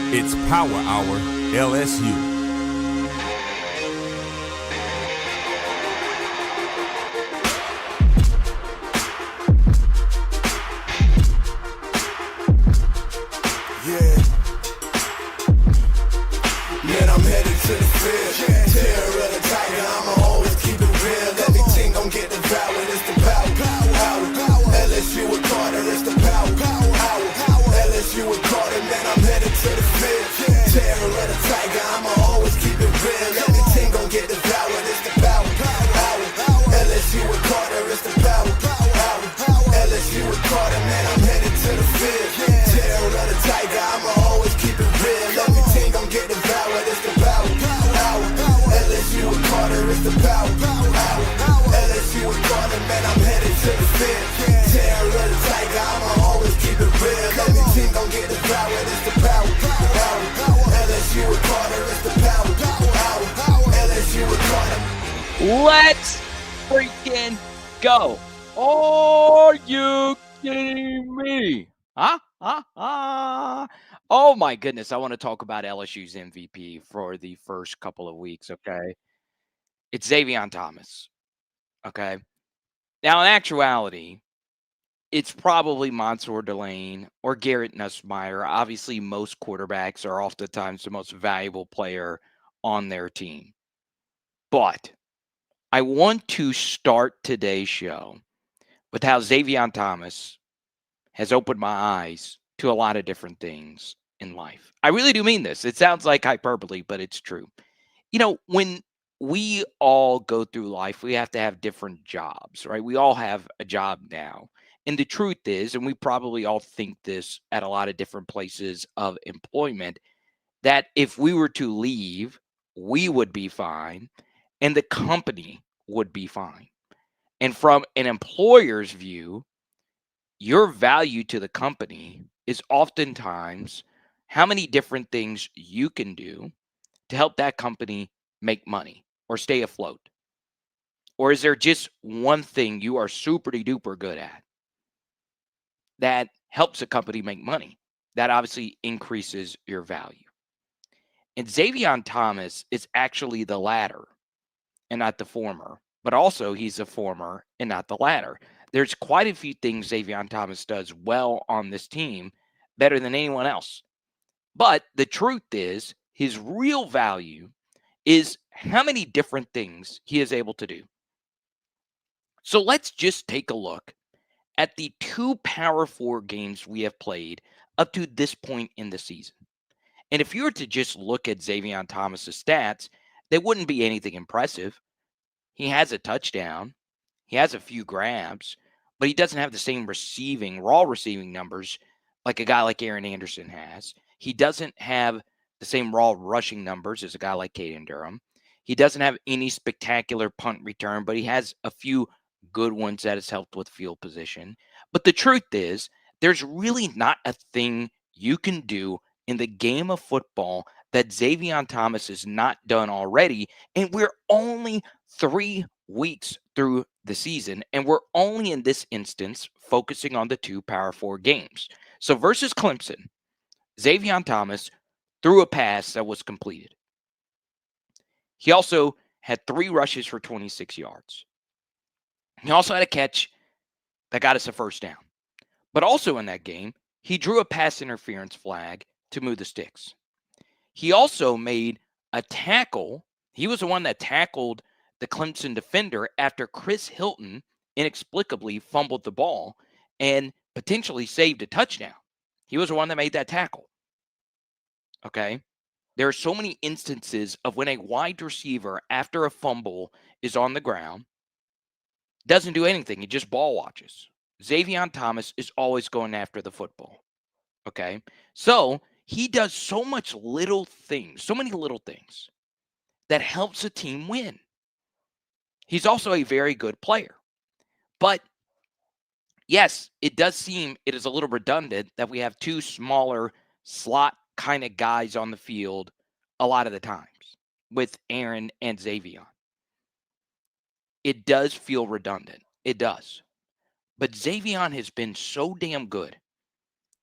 It's Power Hour LSU. Man, I'm headed to the field. Terror of the tiger, I'ma always keep it real. Everything gon' get devoured, it's the power. LSU with Carter, it's the power. LSU with Carter, man, I'm headed to the field. Terror of the tiger, I'ma always keep it real. Everything gon' get devoured, it's the power. LSU with Carter, it's the power. LSU with Carter, man, I'm headed to the field. Terror of the tiger, I'ma always keep it real. Everything gon' get devoured, it's the power. LSU with Carter, it's the power. LSU with Carter, man, I'm headed to the field. Terror of the tiger, I'ma always keep it real. Everything gon' get devoured, it's the power. LSU with Carter, it's the power. LSU with Carter. Let's freaking go. Are you kidding me? Huh? Oh my goodness. I want to talk about LSU's MVP for the first couple of weeks, okay? It's Xavier Thomas, okay? Now, in actuality, it's probably Mansour Delane or Garrett Nussmeier. Obviously, most quarterbacks are oftentimes the most valuable player on their team. But I want to start today's show with how Xavier Thomas has opened my eyes to a lot of different things in life. I really do mean this. It sounds like hyperbole, but it's true. You know, when we all go through life, we have to have different jobs, right? We all have a job now. And the truth is, and we probably all think this at a lot of different places of employment, that if we were to leave, we would be fine and the company would be fine. And from an employer's view, your value to the company is oftentimes how many different things you can do to help that company make money or stay afloat. Or is there just one thing you are super duper good at that helps a company make money? That obviously increases your value. And Xavier Thomas is actually the latter and not the former, but also he's a former and not the latter. There's quite a few things Xavier Thomas does well on this team, better than anyone else. But the truth is, his real value is how many different things he is able to do. So let's just take a look at the two Power 4 games we have played up to this point in the season. And if you were to just look at Xavier Thomas's stats, they wouldn't be anything impressive. He has a touchdown. He has a few grabs, but he doesn't have the same raw receiving numbers like a guy like Aaron Anderson has. He doesn't have the same raw rushing numbers as a guy like Caden Durham. He doesn't have any spectacular punt return, but he has a few good ones that has helped with field position. But the truth is, there's really not a thing you can do in the game of football that Xavier Thomas has not done already. And we're only 3 weeks through the season, and we're only in this instance focusing on the two Power 4 games. So versus Clemson, Xavier Thomas threw a pass that was completed. He also had 3 rushes for 26 yards. He also had a catch that got us a first down. But also in that game, he drew a pass interference flag to move the sticks. He also made a tackle. He was the one that tackled the Clemson defender after Chris Hilton inexplicably fumbled the ball and potentially saved a touchdown. He was the one that made that tackle. Okay? There are so many instances of when a wide receiver, after a fumble, is on the ground, doesn't do anything. He just ball watches. Xavier Thomas is always going after the football. Okay? So he does so many little things that helps a team win. He's also a very good player. But yes, it does seem it is a little redundant that we have 2 smaller slot kind of guys on the field a lot of the times with Aaron and Xavier. It does feel redundant. It does. But Xavier has been so damn good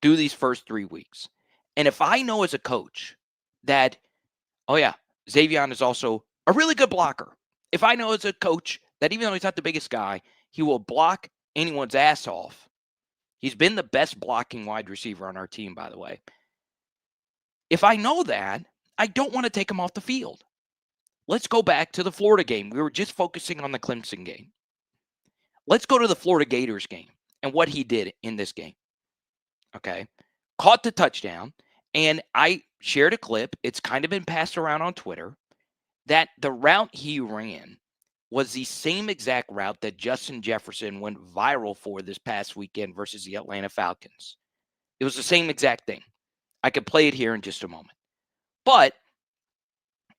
through these first 3 weeks. And if I know as a coach that, oh yeah, Xavier is also a really good blocker. If I know as a coach that even though he's not the biggest guy, he will block anyone's ass off. He's been the best blocking wide receiver on our team, by the way. If I know that, I don't want to take him off the field. Let's go back to the Florida game. We were just focusing on the Clemson game. Let's go to the Florida Gators game and what he did in this game. Okay. Caught the touchdown. And I shared a clip. It's kind of been passed around on Twitter that the route he ran was the same exact route that Justin Jefferson went viral for this past weekend versus the Atlanta Falcons. It was the same exact thing. I could play it here in just a moment. But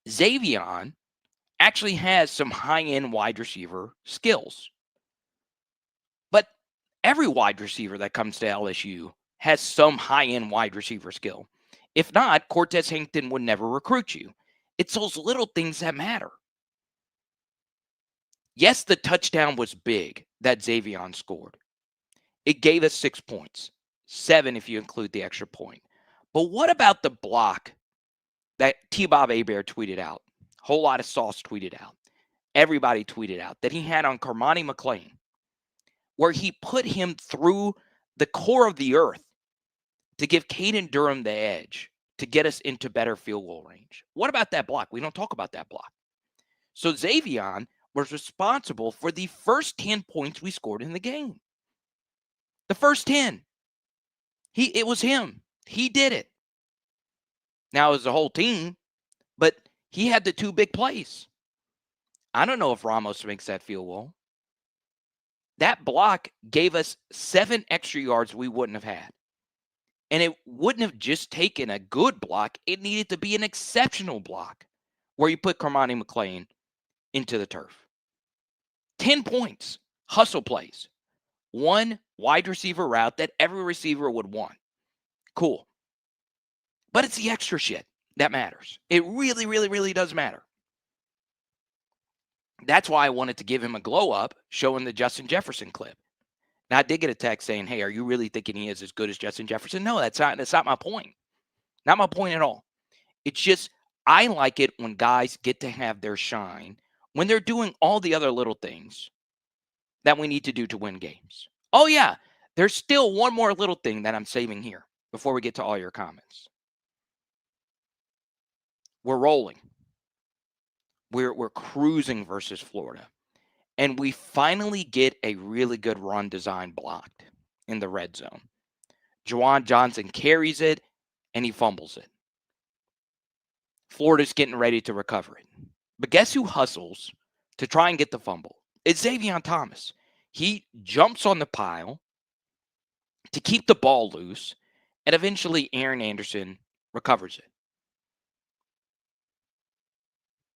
Xavier actually has some high-end wide receiver skills. But every wide receiver that comes to LSU has some high-end wide receiver skill. If not, Cortez Hankton would never recruit you. It's those little things that matter. Yes, the touchdown was big that Xavier scored. It gave us 6 points, 7 if you include the extra point. But what about the block that T-Bob Hebert tweeted out? Whole lot of sauce tweeted out. Everybody tweeted out that he had on Cormani McClain, where he put him through the core of the earth to give Caden Durham the edge to get us into better field goal range. What about that block? We don't talk about that block. So Xavier was responsible for the first 10 points we scored in the game. The first 10. It was him. He did it. Now it was the whole team, but he had the 2 big plays. I don't know if Ramos makes that field goal. That block gave us 7 extra yards we wouldn't have had. And it wouldn't have just taken a good block. It needed to be an exceptional block where you put Cormani McClain into the turf. 10 points, hustle plays. 1 wide receiver route that every receiver would want. Cool. But it's the extra shit that matters. It really, really, really does matter. That's why I wanted to give him a glow up showing the Justin Jefferson clip. Now, I did get a text saying, hey, are you really thinking he is as good as Justin Jefferson? No, that's not my point. Not my point at all. It's just I like it when guys get to have their shine when they're doing all the other little things that we need to do to win games. Oh, yeah, there's still one more little thing that I'm saving here before we get to all your comments. We're rolling. We're cruising versus Florida. And we finally get a really good run design blocked in the red zone. Juwan Johnson carries it, and he fumbles it. Florida's getting ready to recover it. But guess who hustles to try and get the fumble? It's Xavier Thomas. He jumps on the pile to keep the ball loose, and eventually Aaron Anderson recovers it.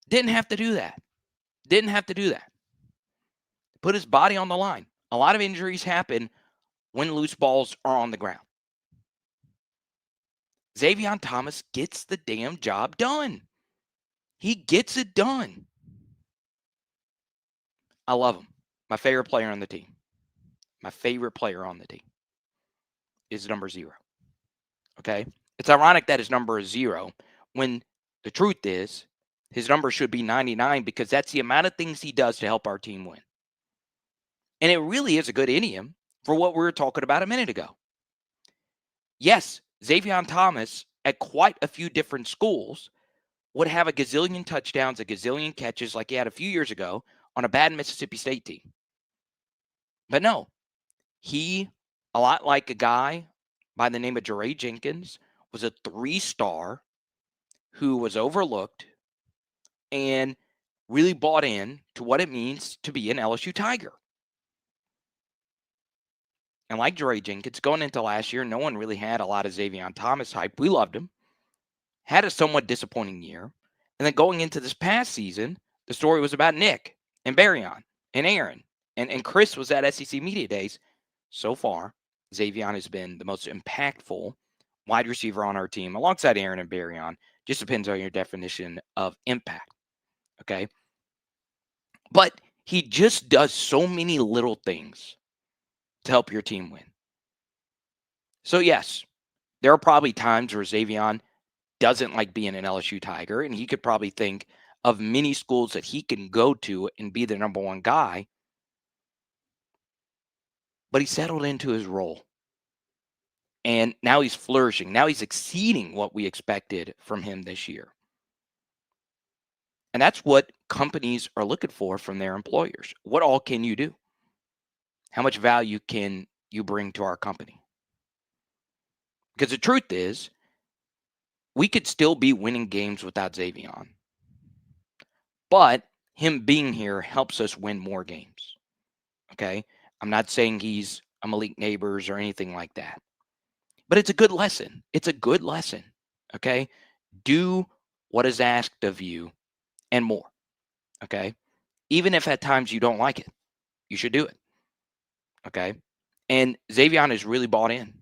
Didn't have to do that. Put his body on the line. A lot of injuries happen when loose balls are on the ground. Xavier Thomas gets the damn job done. He gets it done. I love him. My favorite player on the team. Is number 0. Okay? It's ironic that his number is 0 when the truth is his number should be 99 because that's the amount of things he does to help our team win. And it really is a good idiom for what we were talking about a minute ago. Yes, Xavier Thomas at quite a few different schools would have a gazillion touchdowns, a gazillion catches like he had a few years ago on a bad Mississippi State team. But no, he, a lot like a guy by the name of Jeray Jenkins, was a 3-star who was overlooked and really bought in to what it means to be an LSU Tiger. And like Jeray Jenkins, going into last year, no one really had a lot of Xavier Thomas hype. We loved him. Had a somewhat disappointing year. And then going into this past season, the story was about Nick and Barryon and Aaron. And Chris was at SEC Media Days. So far, Xavier has been the most impactful wide receiver on our team, alongside Aaron and Barryon. Just depends on your definition of impact. Okay? But he just does so many little things to help your team win. So yes, there are probably times where Xavier doesn't like being an LSU Tiger, and he could probably think of many schools that he can go to and be the number one guy, but he settled into his role. And now he's flourishing. Now he's exceeding what we expected from him this year. And that's what companies are looking for from their employers. What all can you do? How much value can you bring to our company? Because the truth is, we could still be winning games without Xavier, but him being here helps us win more games. Okay. I'm not saying he's a Malik Neighbors or anything like that, but it's a good lesson. It's a good lesson. Okay. Do what is asked of you and more. Okay. Even if at times you don't like it, you should do it. Okay. And Xavier is really bought in.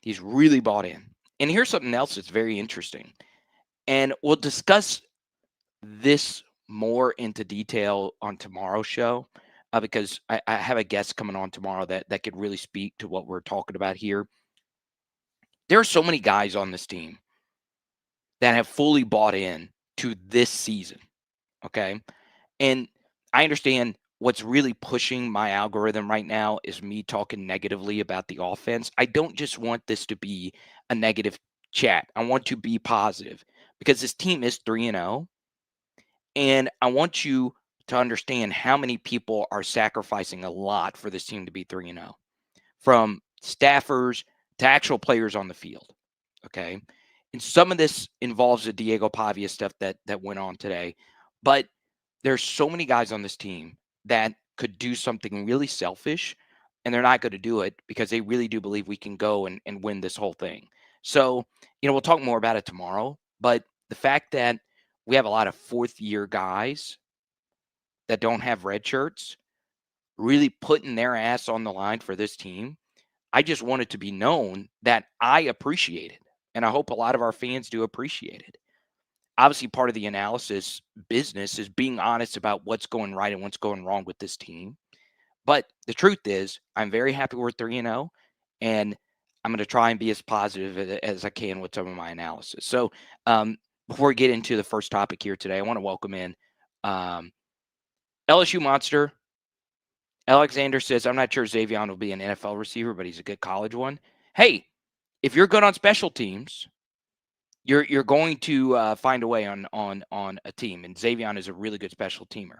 He's really bought in. And here's something else that's very interesting. And we'll discuss this more into detail on tomorrow's show because I have a guest coming on tomorrow that could really speak to what we're talking about here. There are so many guys on this team that have fully bought in to this season. Okay. And I understand what's really pushing my algorithm right now is me talking negatively about the offense. I don't just want this to be a negative chat. I want to be positive because this team is 3-0. And I want you to understand how many people are sacrificing a lot for this team to be 3-0, from staffers to actual players on the field. Okay. And some of this involves the Diego Pavia stuff that went on today. But there's so many guys on this team that could do something really selfish, and they're not going to do it because they really do believe we can go and win this whole thing. So, we'll talk more about it tomorrow. But the fact that we have a lot of fourth year guys that don't have red shirts really putting their ass on the line for this team, I just want it to be known that I appreciate it. And I hope a lot of our fans do appreciate it. Obviously, part of the analysis business is being honest about what's going right and what's going wrong with this team. But the truth is, I'm very happy we're 3-0, and I'm going to try and be as positive as I can with some of my analysis. So, before we get into the first topic here today, I want to welcome in LSU Monster. Alexander says, I'm not sure Xavier will be an NFL receiver, but he's a good college one. Hey, if you're good on special teams, you're going to find a way on a team, and Xavier is a really good special teamer.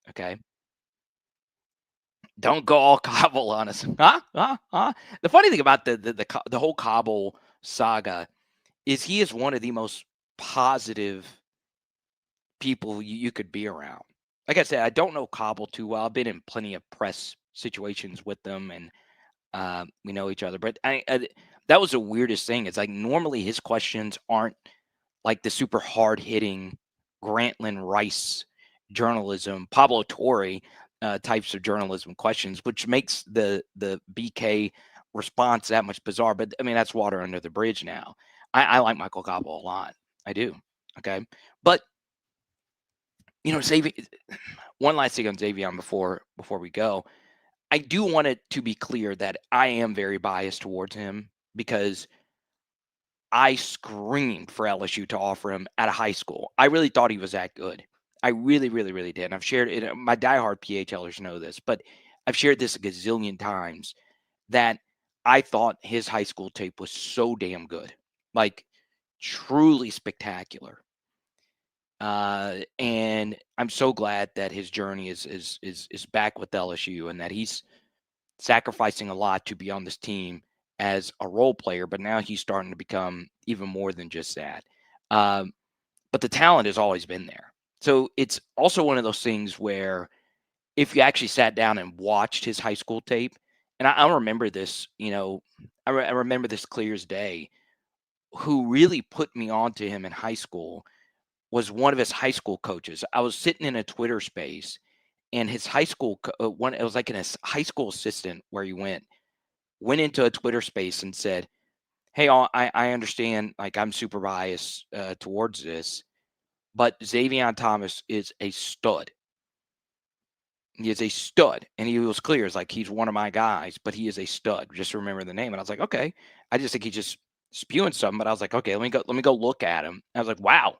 Okay, don't go all Cobble on us, huh? The funny thing about the whole Cobble saga is he is one of the most positive people you could be around. Like I said, I don't know Cobble too well. I've been in plenty of press situations with them, and we know each other. But that was the weirdest thing. It's like normally his questions aren't like the super hard hitting Grantland Rice journalism, Pablo Torre types of journalism questions, which makes the BK response that much bizarre. But I mean, that's water under the bridge now. I like Michael Cobble a lot. I do. Okay. But Xavier, one last thing on Xavier before we go. I do want it to be clear that I am very biased towards him because I screamed for LSU to offer him out of high school. I really thought he was that good. I really, really, really did. And I've shared it. My diehard PHLers know this, but I've shared this a gazillion times that I thought his high school tape was so damn good, like truly spectacular. And I'm so glad that his journey is back with LSU and that he's sacrificing a lot to be on this team as a role player, but now he's starting to become even more than just that. But the talent has always been there. So it's also one of those things where if you actually sat down and watched his high school tape, and I remember this, I remember this clear as day, who really put me onto him in high school was one of his high school coaches. I was sitting in a Twitter space and his high school, it was like a high school assistant where he went into a Twitter space and said, hey, I understand, like I'm super biased towards this, but Xavier Thomas is a stud. He is a stud. And he was clear. It's like, he's one of my guys, but he is a stud. Just remember the name. And I was like, okay. I just think he's just spewing something. But I was like, okay, let me go look at him. I was like, wow.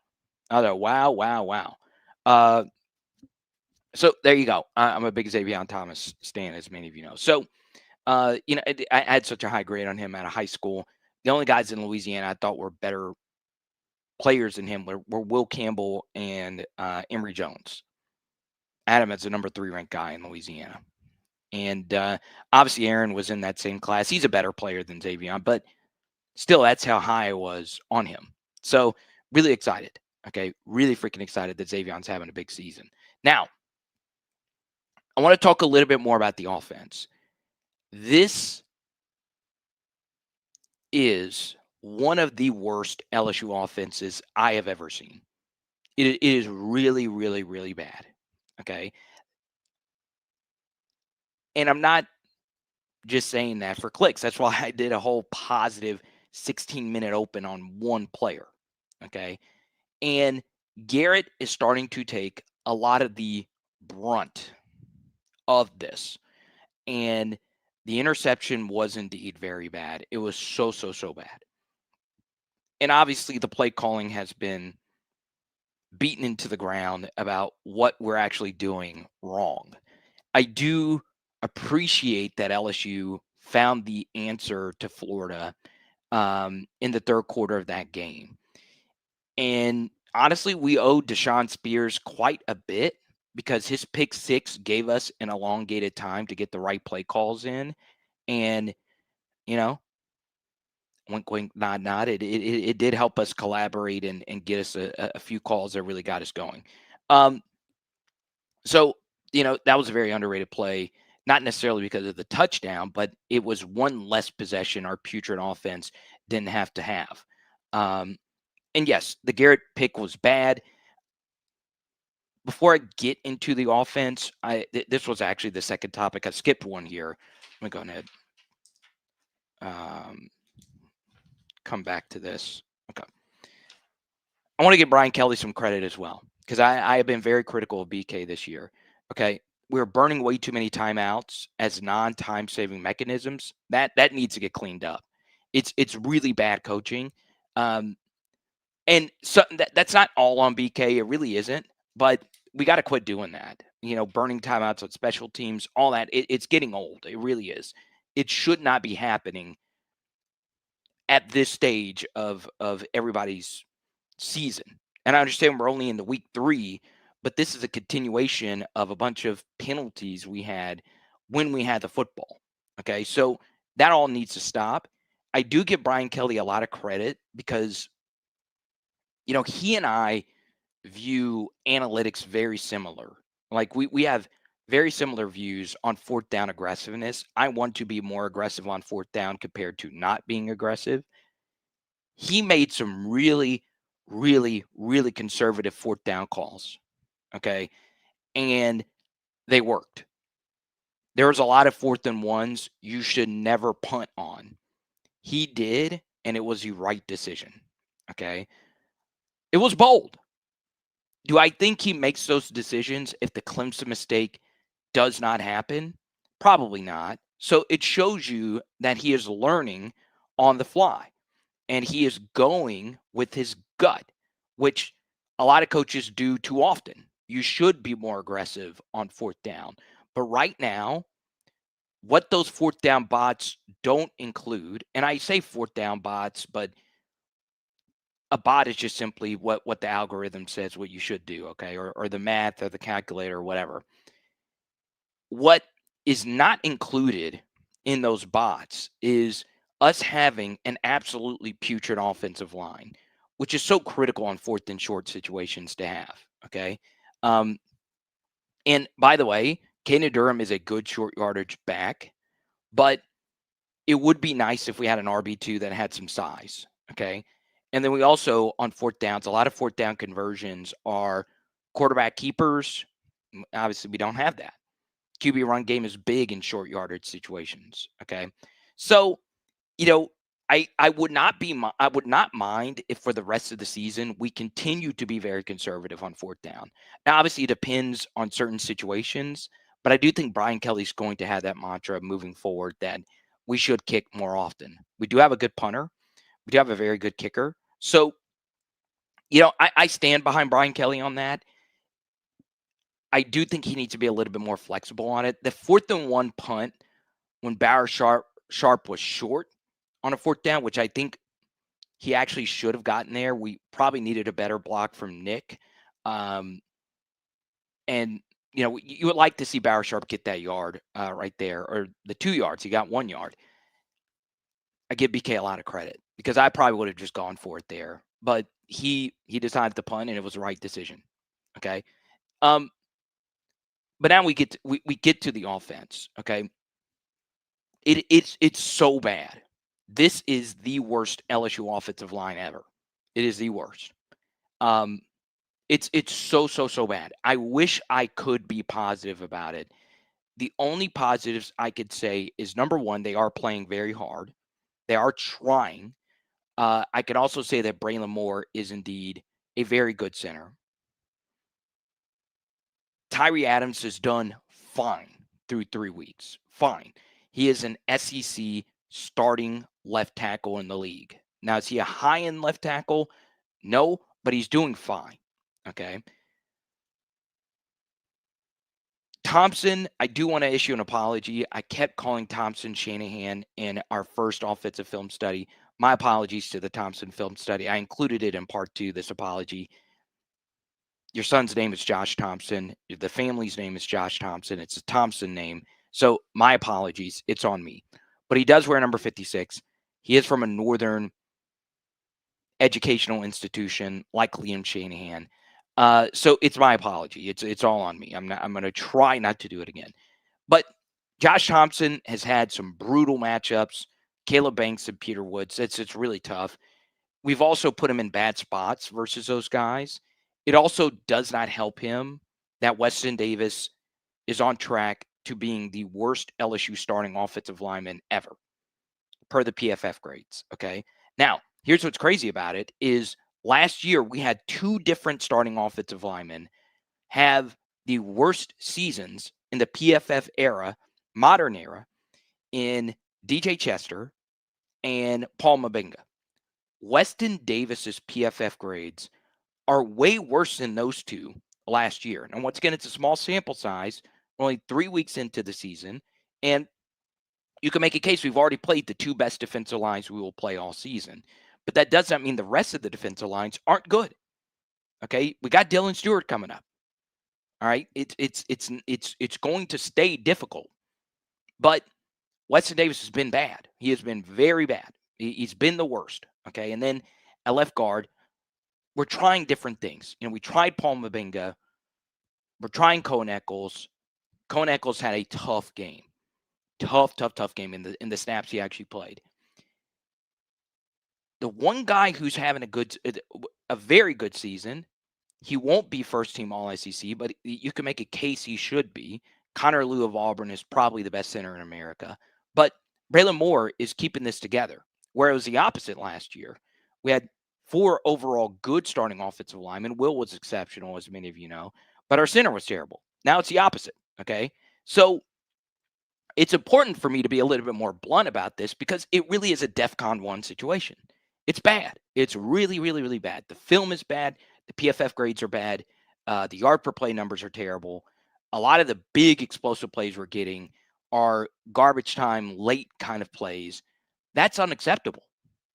I was like, wow, wow, wow. So there you go. I'm a big Xavier Thomas stan, as many of you know. So, I had such a high grade on him out of high school. The only guys in Louisiana I thought were better players than him were Will Campbell and Emory Jones. Adam is the number 3 ranked guy in Louisiana. And obviously Aaron was in that same class. He's a better player than Xavier, but still, that's how high I was on him. So really excited. Okay. Really freaking excited that Xavion's having a big season. Now, I want to talk a little bit more about the offense. This is one of the worst LSU offenses I have ever seen. It is really, really, really bad. Okay. And I'm not just saying that for clicks. That's why I did a whole positive 16-minute open on one player. Okay. And Garrett is starting to take a lot of the brunt of this. And the interception was indeed very bad. It was so bad. And obviously, the play calling has been beaten into the ground about what we're actually doing wrong. I do appreciate that LSU found the answer to Florida in the third quarter of that game. And honestly, we owe Deshaun Spears quite a bit because his pick 6 gave us an elongated time to get the right play calls in. And, wink, wink, nod, nod. It did help us collaborate and get us a few calls that really got us going. So, that was a very underrated play, not necessarily because of the touchdown, but it was one less possession our putrid offense didn't have to have. And yes, the Garrett pick was bad. Before I get into the offense, this was actually the second topic. I skipped one here. Let me go ahead. Come back to this. Okay. I want to give Brian Kelly some credit as well, because I have been very critical of BK this year. Okay. We're burning way too many timeouts as non-time saving mechanisms. That needs to get cleaned up. It's really bad coaching. And so that's not all on BK. It really isn't. But we got to quit doing that. Burning timeouts on special teams, all that. It's getting old. It really is. It should not be happening at this stage of everybody's season. And I understand we're only in the week 3, but this is a continuation of a bunch of penalties we had when we had the football. Okay, so that all needs to stop. I do give Brian Kelly a lot of credit because, he and I view analytics very similar. Like we have very similar views on 4th down aggressiveness. I want to be more aggressive on 4th down compared to not being aggressive. He made some really, really, really conservative 4th down calls. Okay. And they worked. There was a lot of 4th and 1s you should never punt on. He did, and it was the right decision. Okay. It was bold. Do I think he makes those decisions if the Clemson mistake does not happen? Probably not. So it shows you that he is learning on the fly and he is going with his gut, which a lot of coaches do too often. You should be more aggressive on 4th down. But right now, what those 4th down bots don't include, and I say 4th down bots, but a bot is just simply what the algorithm says what you should do, okay? Or the math or the calculator or whatever. What is not included in those bots is us having an absolutely putrid offensive line, which is so critical on 4th and short situations to have, okay? And by the way, Caden Durham is a good short yardage back, but it would be nice if we had an RB2 that had some size, okay? And then we also, on 4th downs, a lot of 4th down conversions are quarterback keepers. Obviously, we don't have that. QB run game is big in short yardage situations, okay? So, I would not mind if for the rest of the season we continue to be very conservative on 4th down. Now, obviously, it depends on certain situations, But I do think Brian Kelly's going to have that mantra moving forward that we should kick more often. We do have a good punter. We do have a very good kicker. So, I stand behind Brian Kelly on that. I do think he needs to be a little bit more flexible on it. The 4th-and-1 punt when Barry Sharp was short on a 4th down, which I think he actually should have gotten there. We probably needed a better block from Nick. And, you would like to see Barry Sharp get that yard right there, or the 2 yards. He got 1 yard. I give BK a lot of credit because I probably would have just gone for it there. But he decided to punt, and it was the right decision. Okay. But now we get to the offense. Okay. It's so bad. This is the worst LSU offensive line ever. It is the worst. It's so bad. I wish I could be positive about it. The only positives I could say is, number one, they are playing very hard. They are trying. I could also say that Braylon Moore is indeed a very good center. Tyree Adams has done fine through 3 weeks. Fine. He is an SEC starting left tackle in the league. Now, is he a high-end left tackle? No, but he's doing fine. Okay. Thompson, I do want to issue an apology. I kept calling Thompson Shanahan in our first offensive film study. My apologies to the Thompson film study. I included it in part 2, this apology. Your son's name is Josh Thompson. The family's name is Josh Thompson. It's a Thompson name. So my apologies. It's on me. But he does wear number 56. He is from a northern educational institution like Liam Shanahan. So it's my apology. It's all on me. I'm going to try not to do it again. But Josh Thompson has had some brutal matchups. Caleb Banks and Peter Woods. It's really tough. We've also put him in bad spots versus those guys. It also does not help him that Weston Davis is on track to being the worst LSU starting offensive lineman ever, per the PFF grades. Okay. Now, here's what's crazy about it is last year we had 2 different starting offensive linemen have the worst seasons in the PFF era, modern era, in DJ Chester and Paul Mabinga. Weston Davis's PFF grades are way worse than those 2 last year. And once again, it's a small sample size, only 3 weeks into the season. And you can make a case we've already played the 2 best defensive lines we will play all season. But that does not mean the rest of the defensive lines aren't good. Okay? We got Dylan Stewart coming up. All right? It's going to stay difficult. But Weston Davis has been bad. He has been very bad. He's been the worst. Okay? And then at left guard, we're trying different things. We tried Paul Mabinga. We're trying Cohen Eccles. Cohen Eccles had a tough game. Tough game in the snaps he actually played. The one guy who's having a very good season, he won't be first team All SEC, but you can make a case he should be. Connor Lew of Auburn is probably the best center in America. But Braylon Moore is keeping this together, where it was the opposite last year. We had 4 overall good starting offensive linemen. Will was exceptional, as many of you know, but our center was terrible. Now it's the opposite, okay? So it's important for me to be a little bit more blunt about this because it really is a DEFCON 1 situation. It's bad. It's really, really, really bad. The film is bad. The PFF grades are bad. The yard per play numbers are terrible. A lot of the big explosive plays we're getting are garbage time, late kind of plays. That's unacceptable.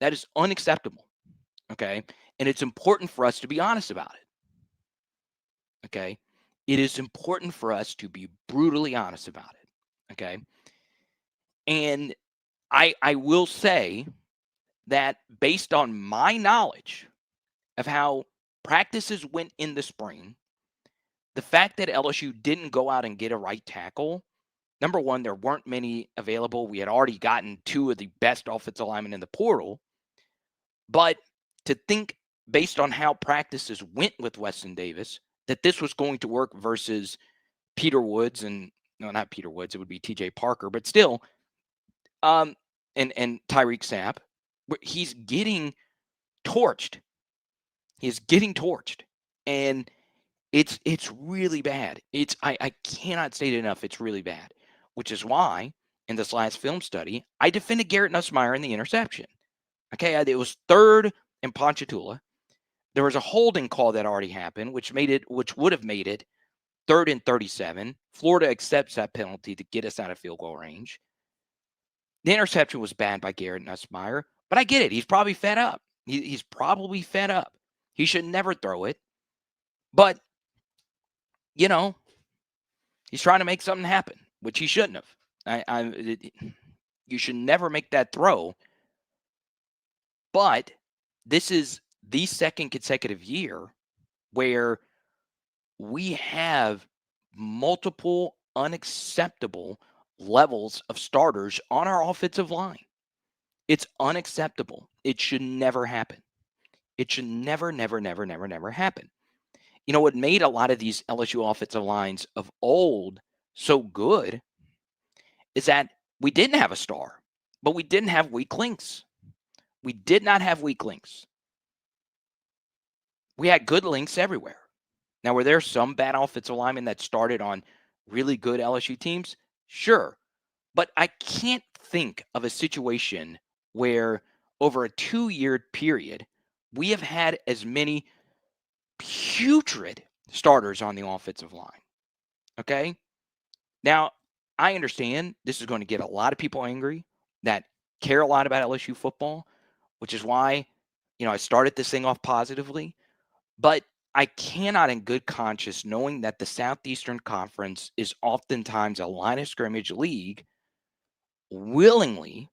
That is unacceptable. Okay. And it's important for us to be honest about it. Okay. It is important for us to be brutally honest about it. Okay. And I will say that based on my knowledge of how practices went in the spring, the fact that LSU didn't go out and get a right tackle, number one, there weren't many available. We had already gotten 2 of the best offensive linemen in the portal. But to think based on how practices went with Weston Davis, that this was going to work versus Peter Woods and no, not Peter Woods, it would be TJ Parker, but still, and Tyreek Sapp, he's getting torched. He's getting torched. And It's really bad. I cannot state it enough. It's really bad, which is why in this last film study I defended Garrett Nussmeier in the interception. Okay, it was third in Ponchatoula. There was a holding call that already happened, which would have made it third and 37. Florida accepts that penalty to get us out of field goal range. The interception was bad by Garrett Nussmeier, but I get it. He's probably fed up. He's probably fed up. He should never throw it. But, you know, he's trying to make something happen, which he shouldn't have. You should never make that throw. But this is the second consecutive year where we have multiple unacceptable levels of starters on our offensive line. It's unacceptable. It should never happen. It should never, never, never, never, never happen. You know, what made a lot of these LSU offensive lines of old so good is that we didn't have a star, but we didn't have weak links. We did not have weak links. We had good links everywhere. Now, were there some bad offensive linemen that started on really good LSU teams? Sure. But I can't think of a situation where over a 2-year period, we have had as many putrid starters on the offensive line. Okay? Now, I understand this is going to get a lot of people angry that care a lot about LSU football, which is why, I started this thing off positively. But I cannot, in good conscience, knowing that the Southeastern Conference is oftentimes a line of scrimmage league, willingly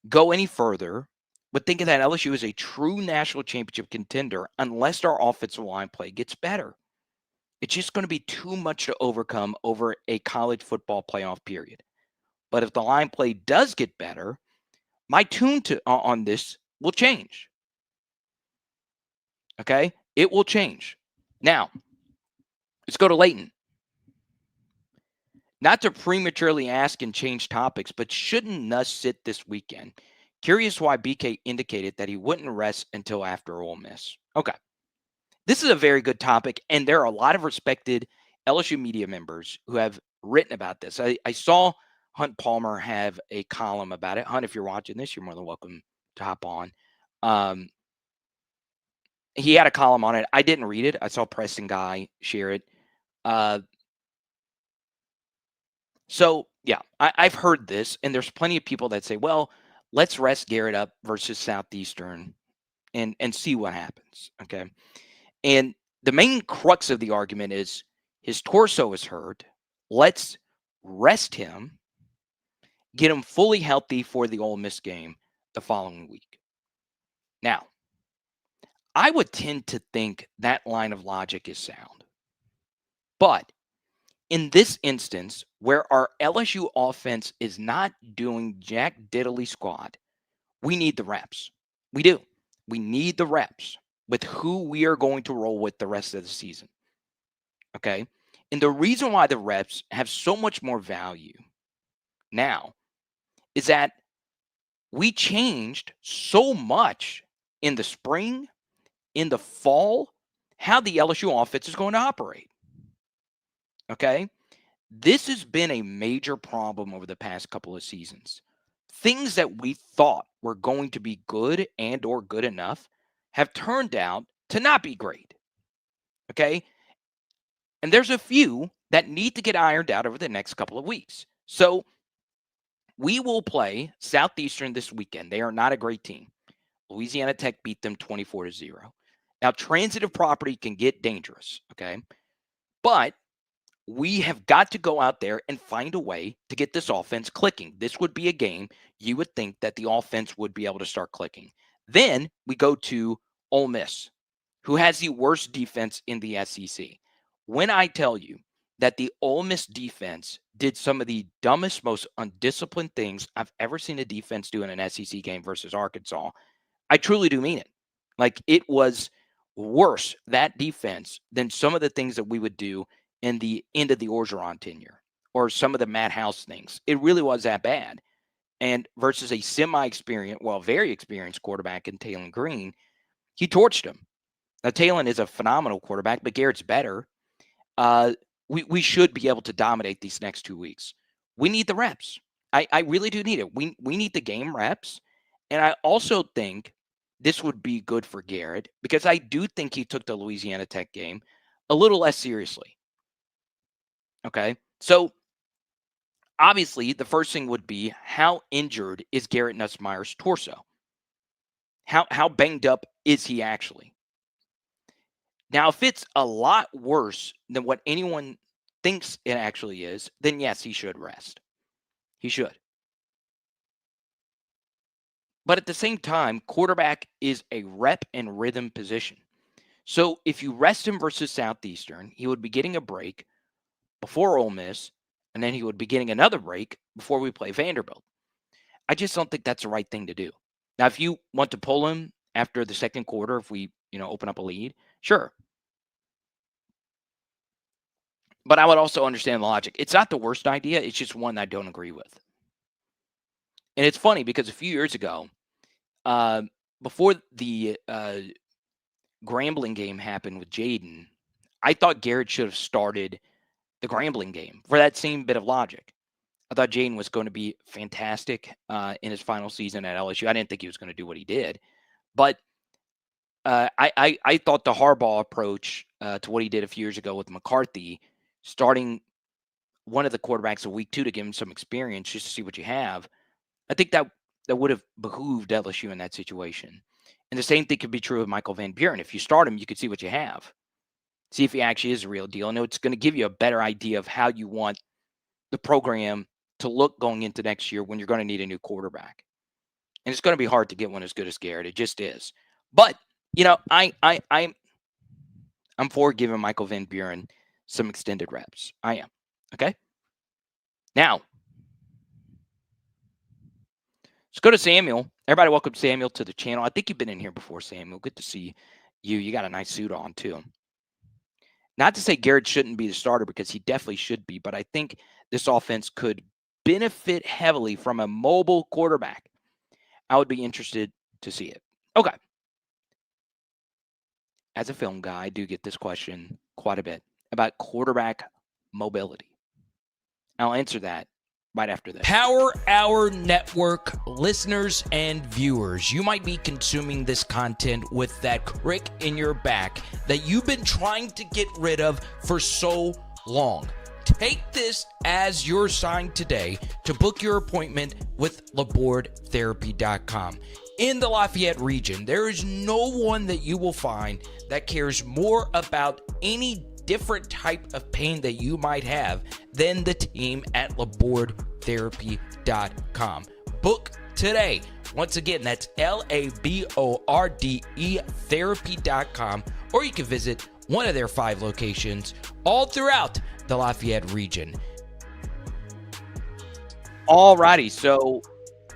go any further with thinking that LSU is a true national championship contender unless our offensive line play gets better. It's just going to be too much to overcome over a college football playoff period. But if the line play does get better, my tune on this will change. Okay? It will change. Now, let's go to Leighton. Not to prematurely ask and change topics, but shouldn't Nuss sit this weekend? Curious why BK indicated that he wouldn't rest until after Ole Miss. Okay. This is a very good topic, and there are a lot of respected LSU media members who have written about this. I saw Hunt Palmer have a column about it. Hunt, if you're watching this, you're more than welcome to hop on. He had a column on it. I didn't read it. I saw Preston Guy share it. So, yeah, I've heard this, and there's plenty of people that say, well, let's rest Garrett up versus Southeastern and see what happens, okay? And the main crux of the argument is his torso is hurt. Let's rest him, get him fully healthy for the Ole Miss game the following week. Now, I would tend to think that line of logic is sound. But in this instance, where our LSU offense is not doing jack diddly squat, we need the reps. We do. We need the reps with who we are going to roll with the rest of the season. Okay? And the reason why the reps have so much more value now is that we changed so much in the spring, in the fall, how the LSU offense is going to operate. Okay? This has been a major problem over the past couple of seasons. Things that we thought were going to be good and or good enough have turned out to not be great. Okay? And there's a few that need to get ironed out over the next couple of weeks. So we will play Southeastern this weekend. They are not a great team. Louisiana Tech beat them 24-0. Now, transitive property can get dangerous, okay? But we have got to go out there and find a way to get this offense clicking. This would be a game you would think that the offense would be able to start clicking. Then we go to Ole Miss, who has the worst defense in the SEC. When I tell you that the Ole Miss defense did some of the dumbest, most undisciplined things I've ever seen a defense do in an SEC game versus Arkansas, I truly do mean it. Like, it was worse, that defense, than some of the things that we would do in the end of the Orgeron tenure or some of the Matt House things. It really was that bad. And versus a semi-experienced, well, very experienced quarterback in Taylor Green, he torched him. Now, Talon is a phenomenal quarterback, but Garrett's better. We should be able to dominate these next 2 weeks. We need the reps. I really do need it. We need the game reps. And I also think this would be good for Garrett because I do think he took the Louisiana Tech game a little less seriously. Okay. So obviously, the first thing would be how injured is Garrett Nussmeier's torso? How banged up is he actually? Now, if it's a lot worse than what anyone thinks it actually is, then yes, he should rest. He should. But at the same time, quarterback is a rep and rhythm position. So if you rest him versus Southeastern, he would be getting a break before Ole Miss, and then he would be getting another break before we play Vanderbilt. I just don't think that's the right thing to do. Now, if you want to pull him after the second quarter, if we, open up a lead, sure. But I would also understand the logic. It's not the worst idea. It's just one I don't agree with. And it's funny because a few years ago, before the Grambling game happened with Jaden, I thought Garrett should have started the Grambling game for that same bit of logic. I thought Jaden was going to be fantastic in his final season at LSU. I didn't think he was going to do what he did. But I thought the Harbaugh approach to what he did a few years ago with McCarthy, starting one of the quarterbacks of week 2 to give him some experience just to see what you have, I think that would have behooved LSU in that situation. And the same thing could be true of Michael Van Buren. If you start him, you could see what you have. See if he actually is a real deal. And it's going to give you a better idea of how you want the program to look going into next year when you're going to need a new quarterback. And it's going to be hard to get one as good as Garrett. It just is. But, I'm for giving Michael Van Buren some extended reps. I am. Okay? Now, let's go to Samuel. Everybody, welcome Samuel to the channel. I think you've been in here before, Samuel. Good to see you. You got a nice suit on, too. Not to say Garrett shouldn't be the starter because he definitely should be, but I think this offense could benefit heavily from a mobile quarterback. I would be interested to see it. Okay. As a film guy, I do get this question quite a bit about quarterback mobility. I'll answer that right after this. Power Hour Network listeners and viewers, you might be consuming this content with that crick in your back that you've been trying to get rid of for so long. Take this as your sign today to book your appointment with LabourdTherapy.com. In the Lafayette region, there is no one that you will find that cares more about any different type of pain that you might have than the team at LabourdTherapy.com. Book today. Once again, that's LABORDE therapy.com, or you can visit one of their 5 locations all throughout the Lafayette region. Alrighty, so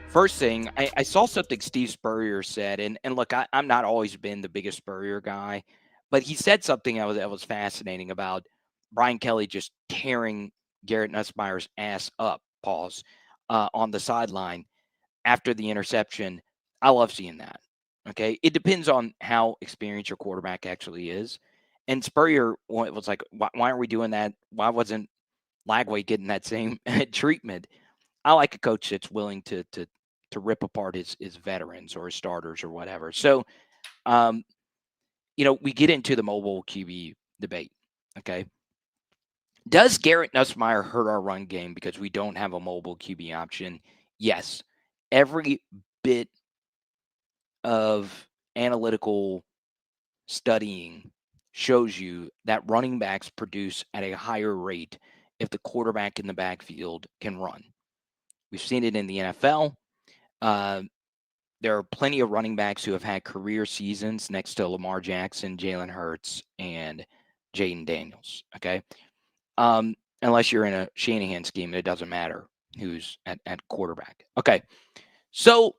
first thing, I saw something Steve Spurrier said, and look, I'm not always been the biggest Spurrier guy, but he said something that was fascinating about Brian Kelly just tearing Garrett Nussmeier's ass up, on the sideline after the interception. I love seeing that. Okay, it depends on how experienced your quarterback actually is. And Spurrier was like, why aren't we doing that? Why wasn't Lagway getting that same treatment? I like a coach that's willing to rip apart his veterans or his starters or whatever. So, we get into the mobile QB debate. Okay. Does Garrett Nussmeier hurt our run game because we don't have a mobile QB option? Yes. Every bit of analytical studying shows you that running backs produce at a higher rate if the quarterback in the backfield can run. We've seen it in the NFL. There are plenty of running backs who have had career seasons next to Lamar Jackson, Jalen Hurts, and Jaden Daniels. Okay. Unless you're in a Shanahan scheme, it doesn't matter who's at quarterback. Okay. So,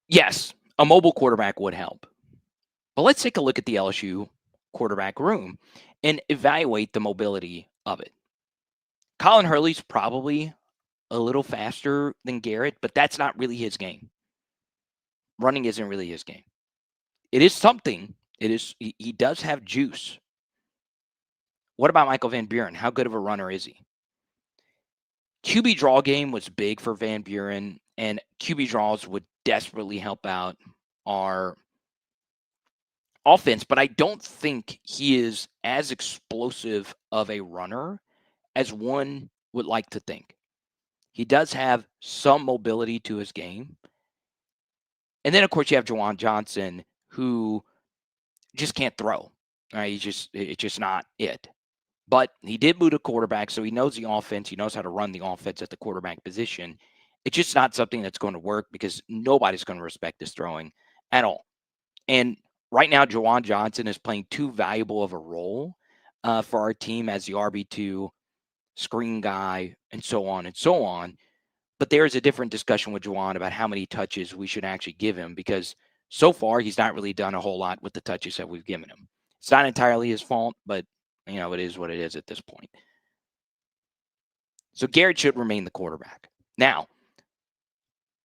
yes, a mobile quarterback would help. But let's take a look at the LSU quarterback room and evaluate the mobility of it. Colin Hurley's probably a little faster than Garrett, but that's not really his game. Running isn't really his game. it is something. He does have juice. What about Michael Van Buren? How good of a runner is he? QB draw game was big for Van Buren, and QB draws would desperately help out our offense, but I don't think he is as explosive of a runner as one would like to think. He does have some mobility to his game. And then, of course, you have Juwan Johnson, who just can't throw. Right? It's just not it. But he did move to quarterback, so he knows the offense. He knows how to run the offense at the quarterback position. It's just not something that's going to work because nobody's going to respect his throwing at all. And right now, Juwan Johnson is playing too valuable of a role for our team as the RB2 screen guy and so on and so on. But there's a different discussion with Juwan about how many touches we should actually give him because so far he's not really done a whole lot with the touches that we've given him. It's not entirely his fault, but it is what it is at this point. So Garrett should remain the quarterback. Now,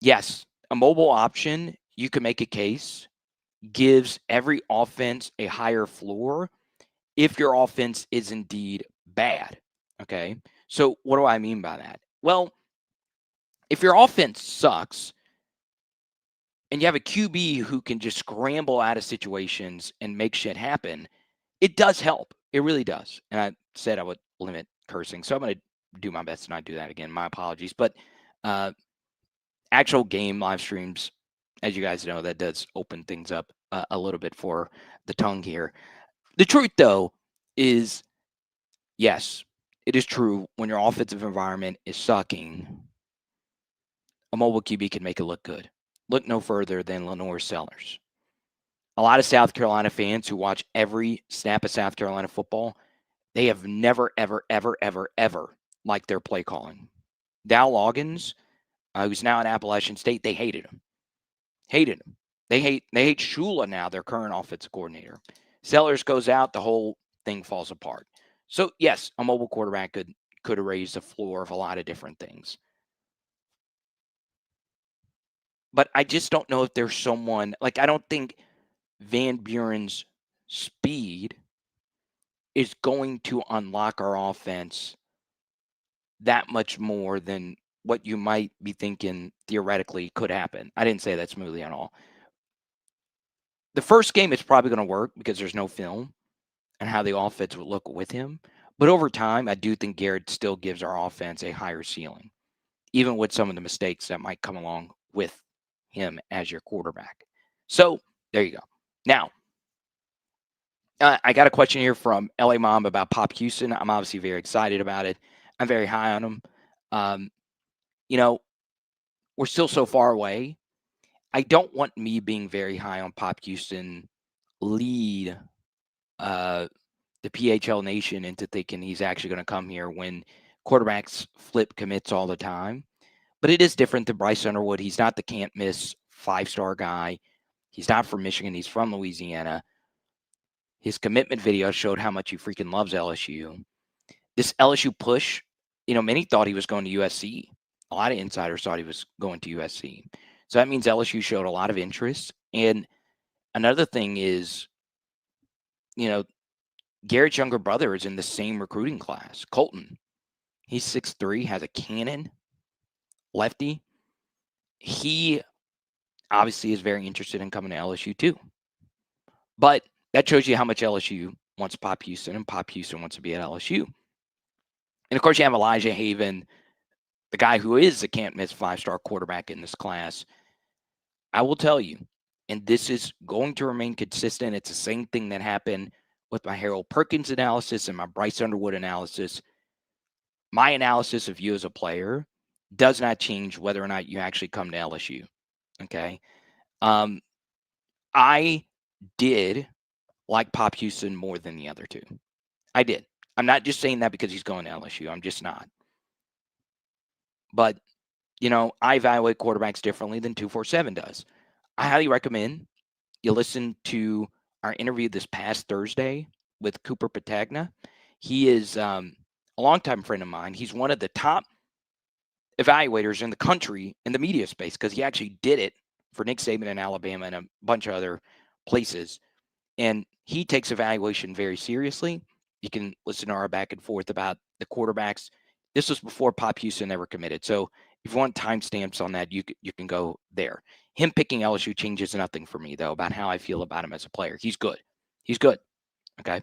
yes, a mobile option, you can make a case, gives every offense a higher floor if your offense is indeed bad. Okay. So what do I mean by that? Well, if your offense sucks and you have a QB who can just scramble out of situations and make shit happen, it does help. It really does. And I said I would limit cursing, so I'm going to do my best to not do that again. My apologies. But actual game live streams, as you guys know, that does open things up a little bit for the tongue here. The truth, though, is yes, it is true when your offensive environment is sucking, a mobile QB can make it look good. Look no further than Lenore Sellers. A lot of South Carolina fans who watch every snap of South Carolina football, they have never, ever, ever, ever, ever liked their play calling. Dow Loggins, who's now at Appalachian State, they hated him. Hated him. They hate Shula now, their current offensive coordinator. Sellers goes out, the whole thing falls apart. So yes, a mobile quarterback could raise the floor of a lot of different things. But I just don't know if there's someone like I don't think Van Buren's speed is going to unlock our offense that much more than what you might be thinking theoretically could happen. I didn't say that smoothly at all. The first game is probably going to work because there's no film and how the offense would look with him. But over time, I do think Garrett still gives our offense a higher ceiling, even with some of the mistakes that might come along with him as your quarterback. So there you go. Now, I got a question here from LA Mom about Pop Houston. I'm obviously very excited about it. I'm very high on him. We're still so far away. I don't want me being very high on Pop Houston lead the PHL Nation into thinking he's actually going to come here when quarterbacks flip commits all the time. But it is different than Bryce Underwood. He's not the can't miss 5-star guy. He's not from Michigan. He's from Louisiana. His commitment video showed how much he freaking loves LSU. This LSU push, many thought he was going to USC. A lot of insiders thought he was going to USC. So that means LSU showed a lot of interest. And another thing is, Garrett's younger brother is in the same recruiting class, Colton. He's 6'3", has a cannon, lefty. He obviously is very interested in coming to LSU too. But that shows you how much LSU wants Pop Houston and Pop Houston wants to be at LSU. And of course, you have Elijah Haven, the guy who is the can't miss 5-star quarterback in this class. I will tell you, and this is going to remain consistent. It's the same thing that happened with my Harold Perkins analysis and my Bryce Underwood analysis. My analysis of you as a player does not change whether or not you actually come to LSU. Okay. I did like Pop Houston more than the other two. I did. I'm not just saying that because he's going to LSU. I'm just not. But, I evaluate quarterbacks differently than 247 does. I highly recommend you listen to our interview this past Thursday with Cooper Patagna. He is a longtime friend of mine. He's one of the top evaluators in the country in the media space because he actually did it for Nick Saban in Alabama and a bunch of other places, and he takes evaluation very seriously. You can listen to our back and forth about the quarterbacks. This was before Pop Houston ever committed. So if you want timestamps on that, you can go there. Him picking LSU changes nothing for me, though, about how I feel about him as a player. He's good. He's good. Okay.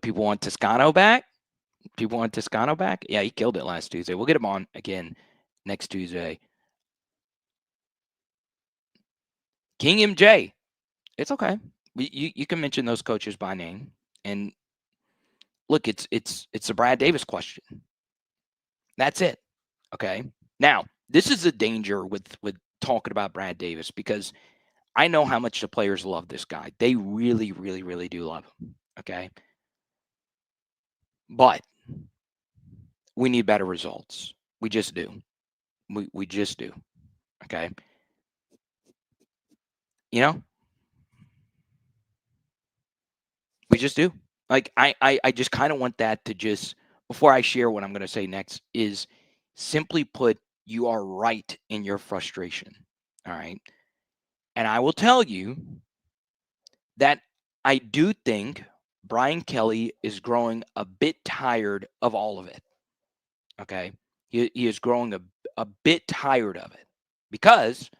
People want Toscano back. People want Toscano back. Yeah, he killed it last Tuesday. We'll get him on again next Tuesday. King MJ. It's okay. You can mention those coaches by name. And look, it's the Brad Davis question. That's it. Okay. Now, this is a danger with talking about Brad Davis, because I know how much the players love this guy. They really, really, really do love him. Okay. But we need better results. We just do. We just do. Okay. You know, we just do. Like I just kind of want that to just, before I share what I'm going to say next, is simply put, you are right in your frustration. All right. And I will tell you that I do think Brian Kelly is growing a bit tired of all of it. Okay. He is growing a bit tired of it, because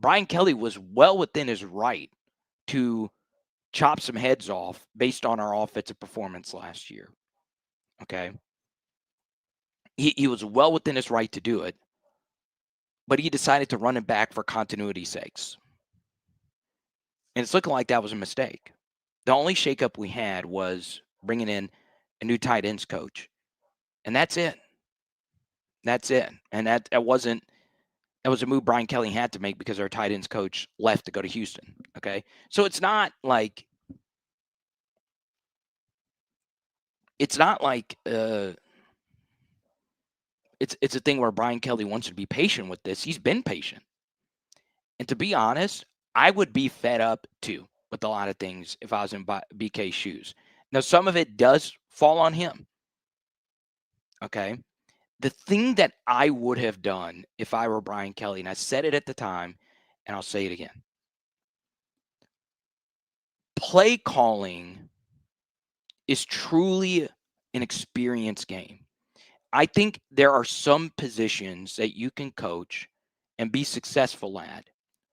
Brian Kelly was well within his right to chop some heads off based on our offensive performance last year. Okay. He was well within his right to do it, but he decided to run it back for continuity's sakes. And it's looking like that was a mistake. The only shakeup we had was bringing in a new tight ends coach, and that's it. That's it. And that was a move Brian Kelly had to make because our tight ends coach left to go to Houston. Okay. So it's not like it's a thing where Brian Kelly wants to be patient with this. He's been patient. And to be honest, I would be fed up too with a lot of things if I was in BK's shoes. Now, some of it does fall on him. Okay. The thing that I would have done if I were Brian Kelly, and I said it at the time, and I'll say it again, play calling is truly an experience game. I think there are some positions that you can coach and be successful at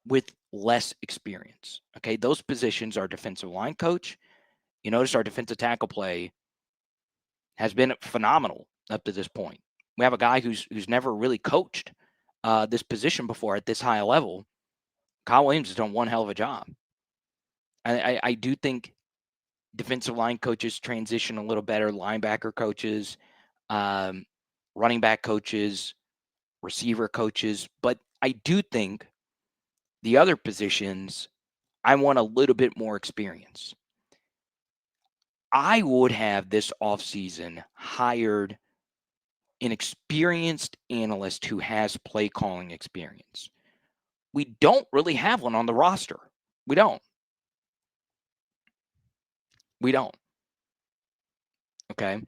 with less experience. Okay. Those positions are defensive line coach. You notice our defensive tackle play has been phenomenal up to this point. We have a guy who's never really coached this position before at this high a level. Kyle Williams has done one hell of a job. I do think defensive line coaches transition a little better, linebacker coaches, running back coaches, receiver coaches. But I do think the other positions, I want a little bit more experience. I would have this offseason hired an experienced analyst who has play calling experience. We don't really have one on the roster. We don't. We don't. Okay.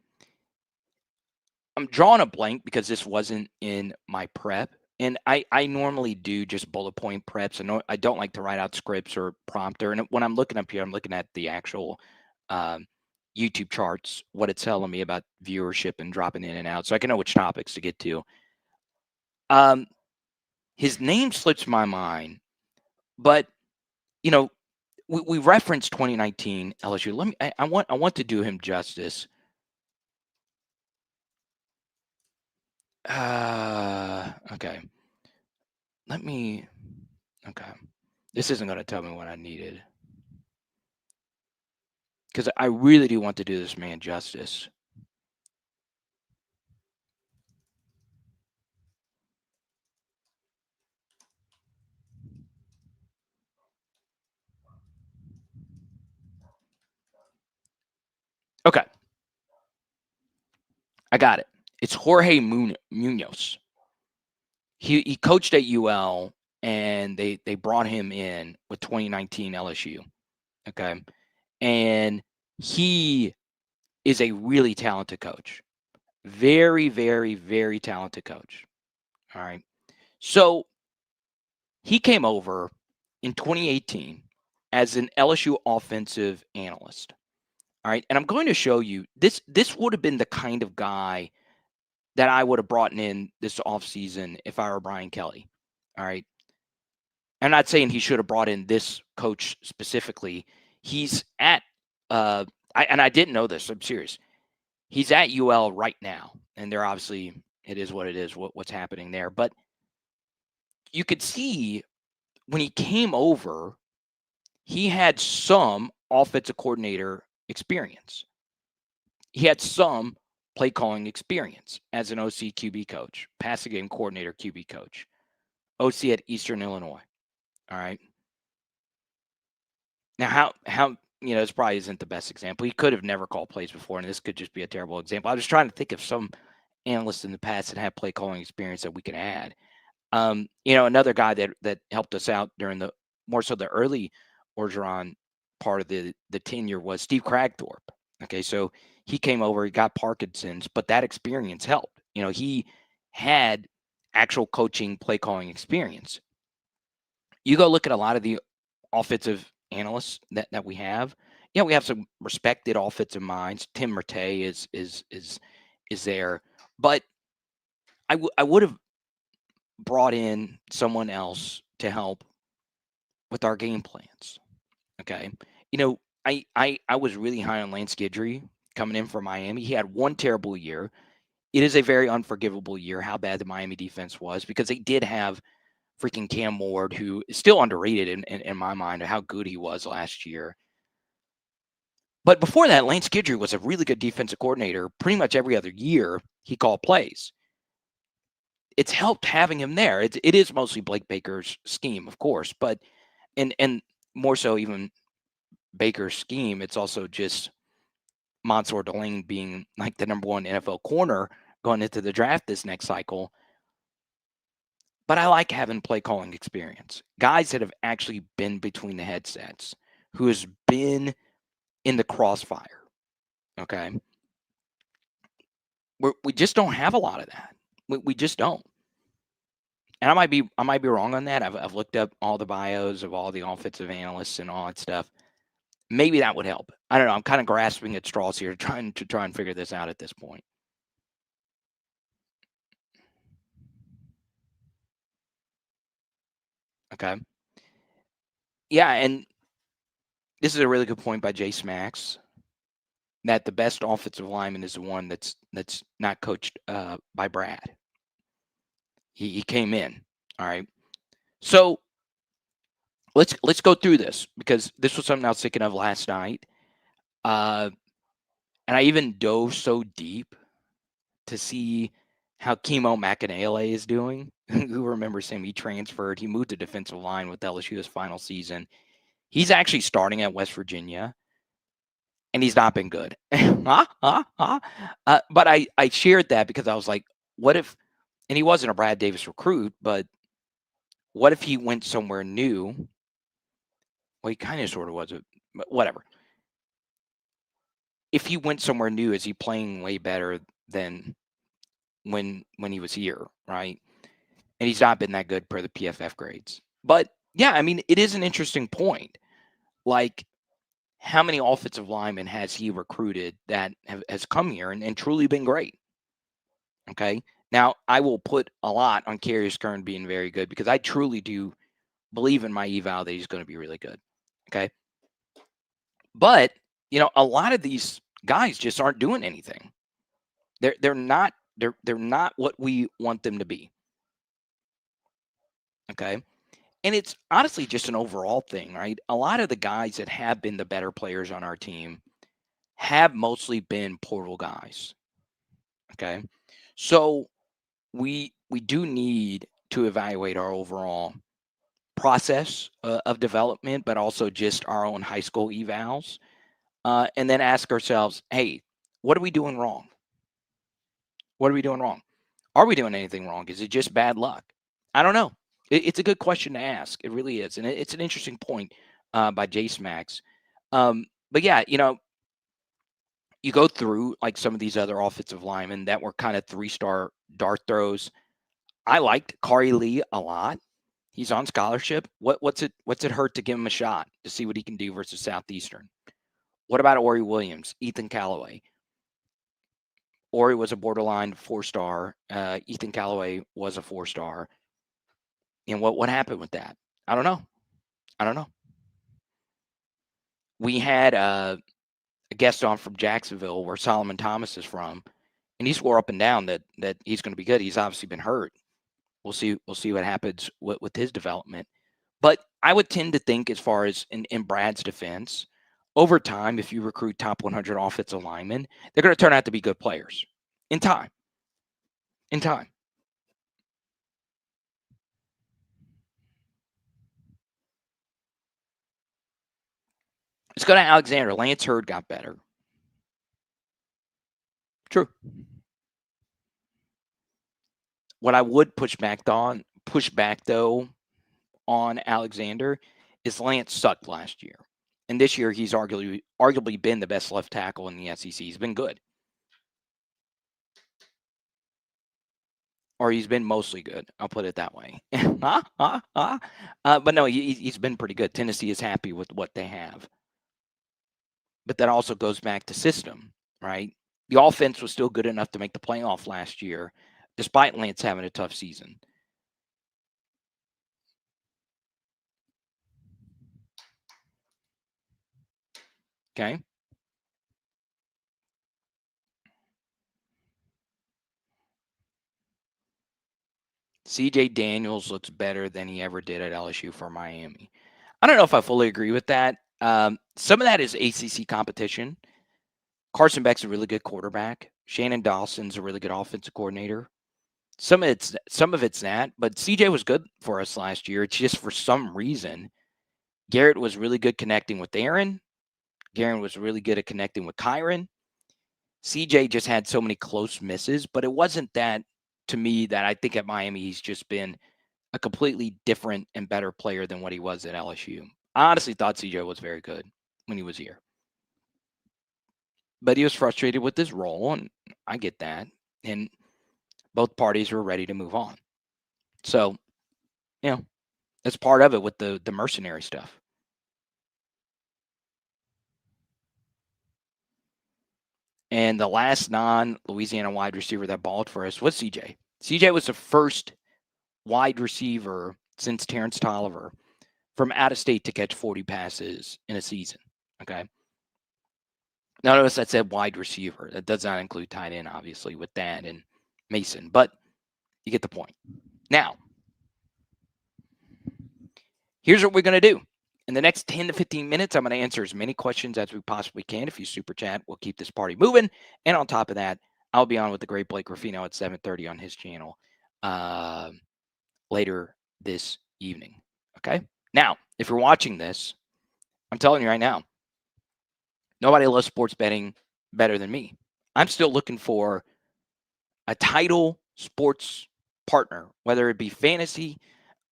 I'm drawing a blank because this wasn't in my prep. And I normally do just bullet point preps. I don't like to write out scripts or prompter. And when I'm looking up here, I'm looking at the actual YouTube charts, what it's telling me about viewership and dropping in and out, so I can know which topics to get to. His name slips my mind, but we referenced 2019 LSU. I want to do him justice. Okay. Okay. This isn't going to tell me what I needed, because I really do want to do this man justice. Okay. I got it. It's Jorge Munoz. He coached at UL, and they brought him in with 2019 LSU. Okay. And he is a really talented coach. Very, very, very talented coach. All right. So he came over in 2018 as an LSU offensive analyst. All right. And I'm going to show you this would have been the kind of guy that I would have brought in this offseason if I were Brian Kelly. All right. I'm not saying he should have brought in this coach specifically. He's at I didn't know this. I'm serious. He's at UL right now, and they're obviously it is what it is. What's happening there, but you could see when he came over, he had some offensive coordinator experience. He had some play calling experience as an OC QB coach, passing game coordinator QB coach, OC at Eastern Illinois. All right. Now, how this probably isn't the best example. He could have never called plays before, and this could just be a terrible example. I was trying to think of some analysts in the past that had play calling experience that we could add. Another guy that helped us out during the more so the early Orgeron part of the tenure was Steve Cragthorpe. Okay, so he came over, he got Parkinson's, but that experience helped. He had actual coaching play calling experience. You go look at a lot of the offensive analysts that we have. Yeah, we have some respected offensive minds. Tim Murtaugh is there, but I would have brought in someone else to help with our game plans. Okay, I was really high on Lance Guidry coming in from Miami. He had one terrible year. It is a very unforgivable year how bad the Miami defense was because they did have freaking Cam Ward, who is still underrated in my mind of how good he was last year. But before that, Lance Guidry was a really good defensive coordinator. Pretty much every other year, he called plays. It's helped having him there. It is mostly Blake Baker's scheme, of course, but and more so even Baker's scheme. It's also just Mansour Delane being like the number one NFL corner going into the draft this next cycle. But I like having play calling experience. Guys that have actually been between the headsets, who has been in the crossfire. Okay. We just don't have a lot of that. We just don't. And I might be wrong on that. I've looked up all the bios of all the offensive analysts and all that stuff. Maybe that would help. I don't know. I'm kind of grasping at straws here, trying and figure this out at this point. Okay. Yeah, and this is a really good point by Jace Max that the best offensive lineman is the one that's not coached by Brad. He came in. All right. So let's go through this because this was something I was thinking of last night. And I even dove so deep to see how Kimo Makanele is doing. Who remembers him? He transferred. He moved to defensive line with LSU his final season. He's actually starting at West Virginia, and he's not been good. But I shared that because I was like, what if, and he wasn't a Brad Davis recruit, but what if he went somewhere new? Well, he kind of sort of was, but whatever. If he went somewhere new, is he playing way better than when he was here, right? And he's not been that good per the PFF grades. But yeah, I mean, it is an interesting point. Like, how many offensive linemen has he recruited that has come here and truly been great? Okay. Now, I will put a lot on Carius Kern being very good because I truly do believe in my eval that he's going to be really good. Okay. But, a lot of these guys just aren't doing anything. They're not what we want them to be. Okay. And it's honestly just an overall thing, right? A lot of the guys that have been the better players on our team have mostly been portal guys. Okay. So we do need to evaluate our overall process of development, but also just our own high school evals. And then ask ourselves, hey, what are we doing wrong? What are we doing wrong? Are we doing anything wrong? Is it just bad luck? I don't know. It's a good question to ask. It really is. And it's an interesting point by Jace Max. But yeah, you go through like some of these other offensive linemen that were kind of 3-star dart throws. I liked Kari Lee a lot. He's on scholarship. What's it hurt to give him a shot to see what he can do versus Southeastern? What about Ori Williams, Ethan Callaway? Ori was a borderline 4-star. Ethan Callaway was a 4-star. And what happened with that? I don't know. We had a guest on from Jacksonville, where Solomon Thomas is from, and he swore up and down that he's going to be good. He's obviously been hurt. We'll see what happens with his development. But I would tend to think, as far as in Brad's defense, over time, if you recruit top 100 offensive linemen, they're going to turn out to be good players in time. Let's go to Alexander. Lance Hurd got better. True. What I would push back though on Alexander is Lance sucked last year. And this year he's arguably been the best left tackle in the SEC. He's been good. Or he's been mostly good. I'll put it that way. But no, he's been pretty good. Tennessee is happy with what they have. But that also goes back to system, right? The offense was still good enough to make the playoff last year, despite Lance having a tough season. Okay. CJ Daniels looks better than he ever did at LSU for Miami. I don't know if I fully agree with that. Some of that is ACC competition. Carson Beck's a really good quarterback. Shannon Dawson's a really good offensive coordinator. Some of it's that, but CJ was good for us last year. It's just, for some reason, Garrett was really good connecting with Aaron. Garrett was really good at connecting with Kyron. CJ just had so many close misses, but it wasn't that, to me, that I think at Miami he's just been a completely different and better player than what he was at LSU. I honestly thought CJ was very good when he was here. But he was frustrated with his role, and I get that. And both parties were ready to move on. So, that's part of it with the mercenary stuff. And the last non-Louisiana wide receiver that balled for us was CJ. CJ was the first wide receiver since Terrence Tolliver from out of state to catch 40 passes in a season. Okay. Now, notice that said wide receiver. That does not include tight end, obviously, with that and Mason, but you get the point. Now, here's what we're going to do. In the next 10 to 15 minutes, I'm going to answer as many questions as we possibly can. If you super chat, we'll keep this party moving. And on top of that, I'll be on with the great Blake Ruffino at 7:30 on his channel later this evening. Okay? Now, if you're watching this, I'm telling you right now, nobody loves sports betting better than me. I'm still looking for a title sports partner, whether it be fantasy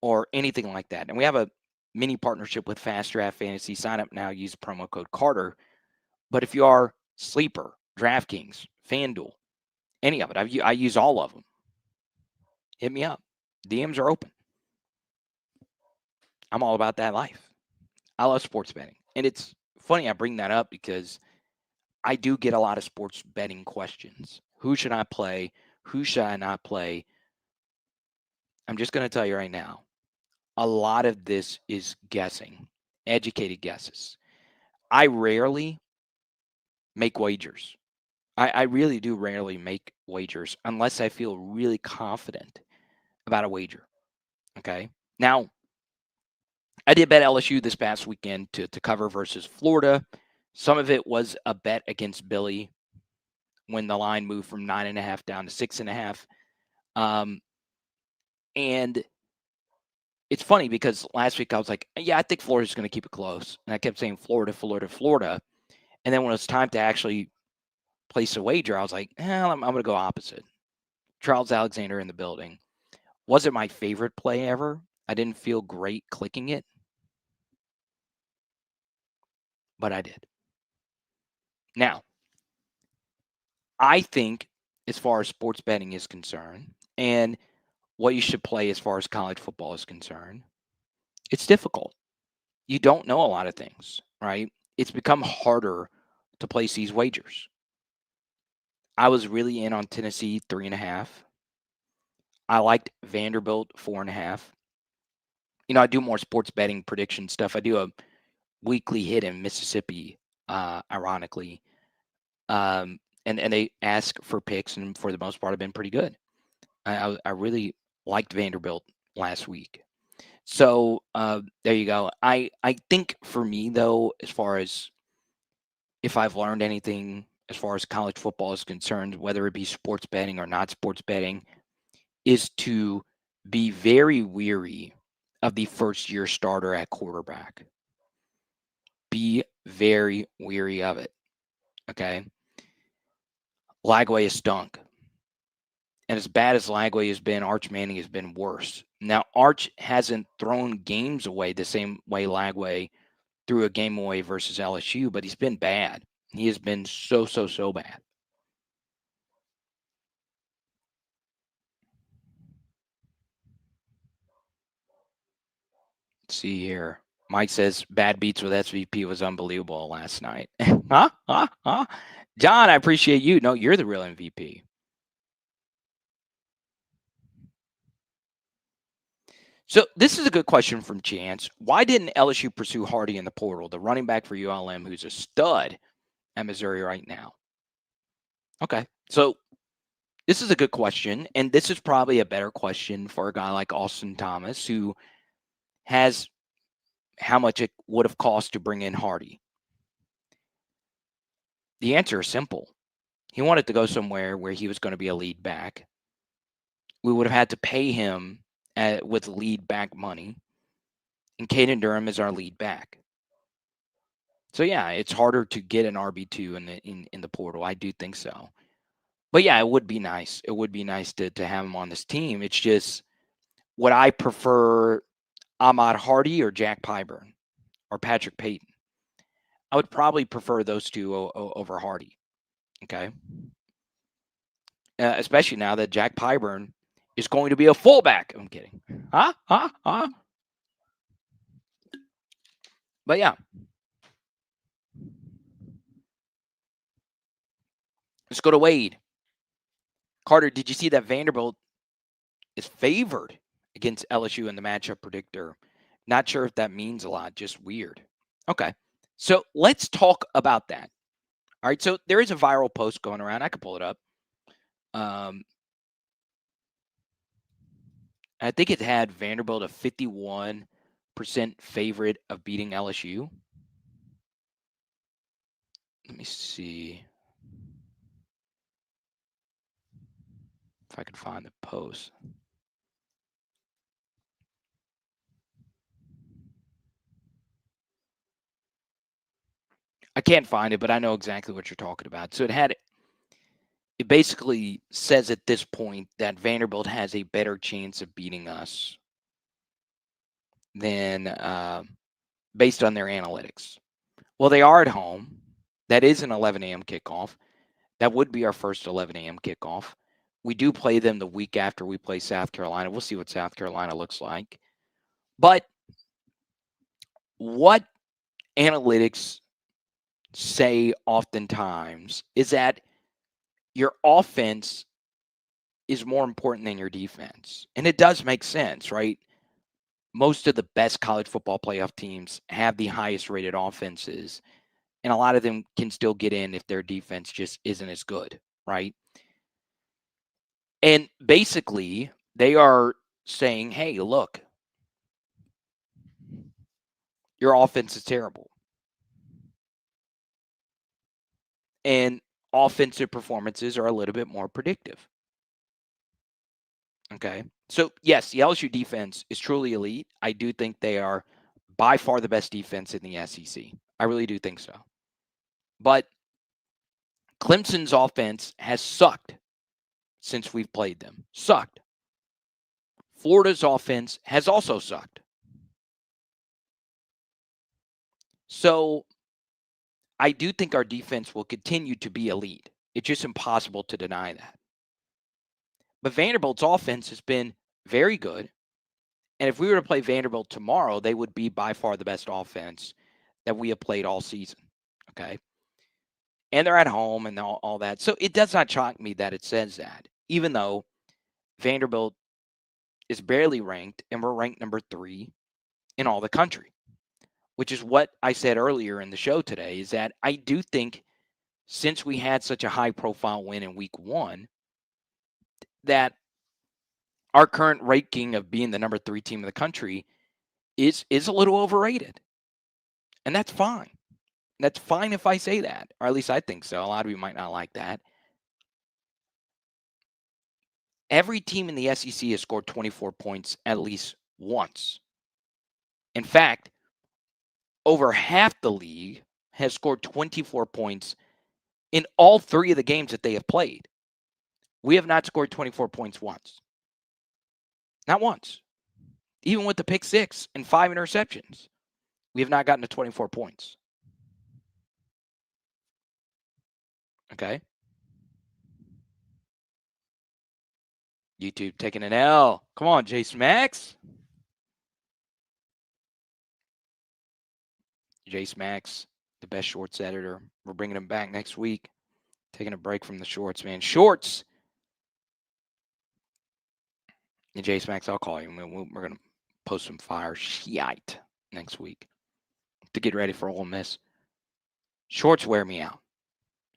or anything like that. And we have a mini partnership with Fast Draft Fantasy. Sign up now, use promo code Carter. But if you are Sleeper, DraftKings, FanDuel, any of it, I use all of them. Hit me up. DMs are open. I'm all about that life. I love sports betting. And it's funny I bring that up because I do get a lot of sports betting questions. Who should I play? Who should I not play? I'm just going to tell you right now, a lot of this is guessing, educated guesses. I rarely make wagers. I really do rarely make wagers unless I feel really confident about a wager. Okay. Now, I did bet LSU this past weekend to cover versus Florida. Some of it was a bet against Billy when the line moved from 9.5 down to 6.5. And it's funny because last week I was like, yeah, I think Florida's going to keep it close. And I kept saying Florida, Florida, Florida. And then when it was time to actually place a wager, I was like, I'm going to go opposite. Charles Alexander in the building. Wasn't my favorite play ever. I didn't feel great clicking it. But I did. Now, I think, as far as sports betting is concerned, and what you should play as far as college football is concerned, it's difficult. You don't know a lot of things, right? It's become harder to place these wagers. I was really in on Tennessee 3.5. I liked Vanderbilt 4.5. I do more sports betting prediction stuff. I do a weekly hit in Mississippi, ironically. And they ask for picks, and for the most part, have been pretty good. I really liked Vanderbilt last week. So there you go. I think for me, though, as far as if I've learned anything as far as college football is concerned, whether it be sports betting or not sports betting, is to be very weary of the first year starter at quarterback. Be very weary of it. Okay. Lagway has stunk. And as bad as Lagway has been, Arch Manning has been worse. Now, Arch hasn't thrown games away the same way Lagway threw a game away versus LSU, but he's been bad. He has been so bad. Let's see here. Mike says bad beats with SVP was unbelievable last night. Huh? John, I appreciate you. No, you're the real MVP. So this is a good question from Chance. Why didn't LSU pursue Hardy in the portal, the running back for ULM, who's a stud at Missouri right now? Okay, so this is a good question, and this is probably a better question for a guy like Austin Thomas, who has how much it would have cost to bring in Hardy. The answer is simple. He wanted to go somewhere where he was going to be a lead back. We would have had to pay him with lead back money, and Caden Durham is our lead back. So yeah, it's harder to get an RB2 in the portal. I do think so. But yeah, it would be nice. It would be nice to have him on this team. It's just, would I prefer Ahmad Hardy or Jack Pyburn or Patrick Payton? I would probably prefer those two over Hardy. Okay. Especially now that Jack Pyburn is going to be a fullback. I'm kidding. But yeah. Let's go to Wade. Carter, did you see that Vanderbilt is favored against LSU in the matchup predictor? Not sure if that means a lot, just weird. Okay. So let's talk about that. All right. So there is a viral post going around. I could pull it up. I think it had Vanderbilt a 51% favorite of beating LSU. Let me see if I can find the post. I can't find it, but I know exactly what you're talking about. So it basically says at this point that Vanderbilt has a better chance of beating us than based on their analytics. Well, they are at home. That is an 11 a.m. kickoff. That would be our first 11 a.m. kickoff. We do play them the week after we play South Carolina. We'll see what South Carolina looks like. But what analytics say oftentimes is that your offense is more important than your defense. And it does make sense, right? Most of the best college football playoff teams have the highest rated offenses, and a lot of them can still get in if their defense just isn't as good, right? And basically, they are saying, hey, look, your offense is terrible. And offensive performances are a little bit more predictive. Okay. So, yes, the LSU defense is truly elite. I do think they are by far the best defense in the SEC. I really do think so. But Clemson's offense has sucked since we've played them. Sucked. Florida's offense has also sucked. So I do think our defense will continue to be elite. It's just impossible to deny that. But Vanderbilt's offense has been very good. And if we were to play Vanderbilt tomorrow, they would be by far the best offense that we have played all season. Okay. And they're at home and all that. So it does not shock me that it says that, even though Vanderbilt is barely ranked and we're ranked number 3 in all the country, which is what I said earlier in the show today, is that I do think since we had such a high profile win in week 1, that our current ranking of being the number 3 team in the country is a little overrated. And that's fine. That's fine if I say that, or at least I think so. A lot of you might not like that. Every team in the SEC has scored 24 points at least once. In fact, over half the league has scored 24 points in all 3 of the games that they have played. We have not scored 24 points once. Not once. Even with the pick 6 and 5 interceptions, we have not gotten to 24 points. Okay. YouTube taking an L. Come on, Jace Max. Jace Max, the best shorts editor. We're bringing him back next week. Taking a break from the shorts, man. Shorts. And Jace Max, I'll call you. We're going to post some fire shite next week to get ready for Ole Miss. Shorts wear me out.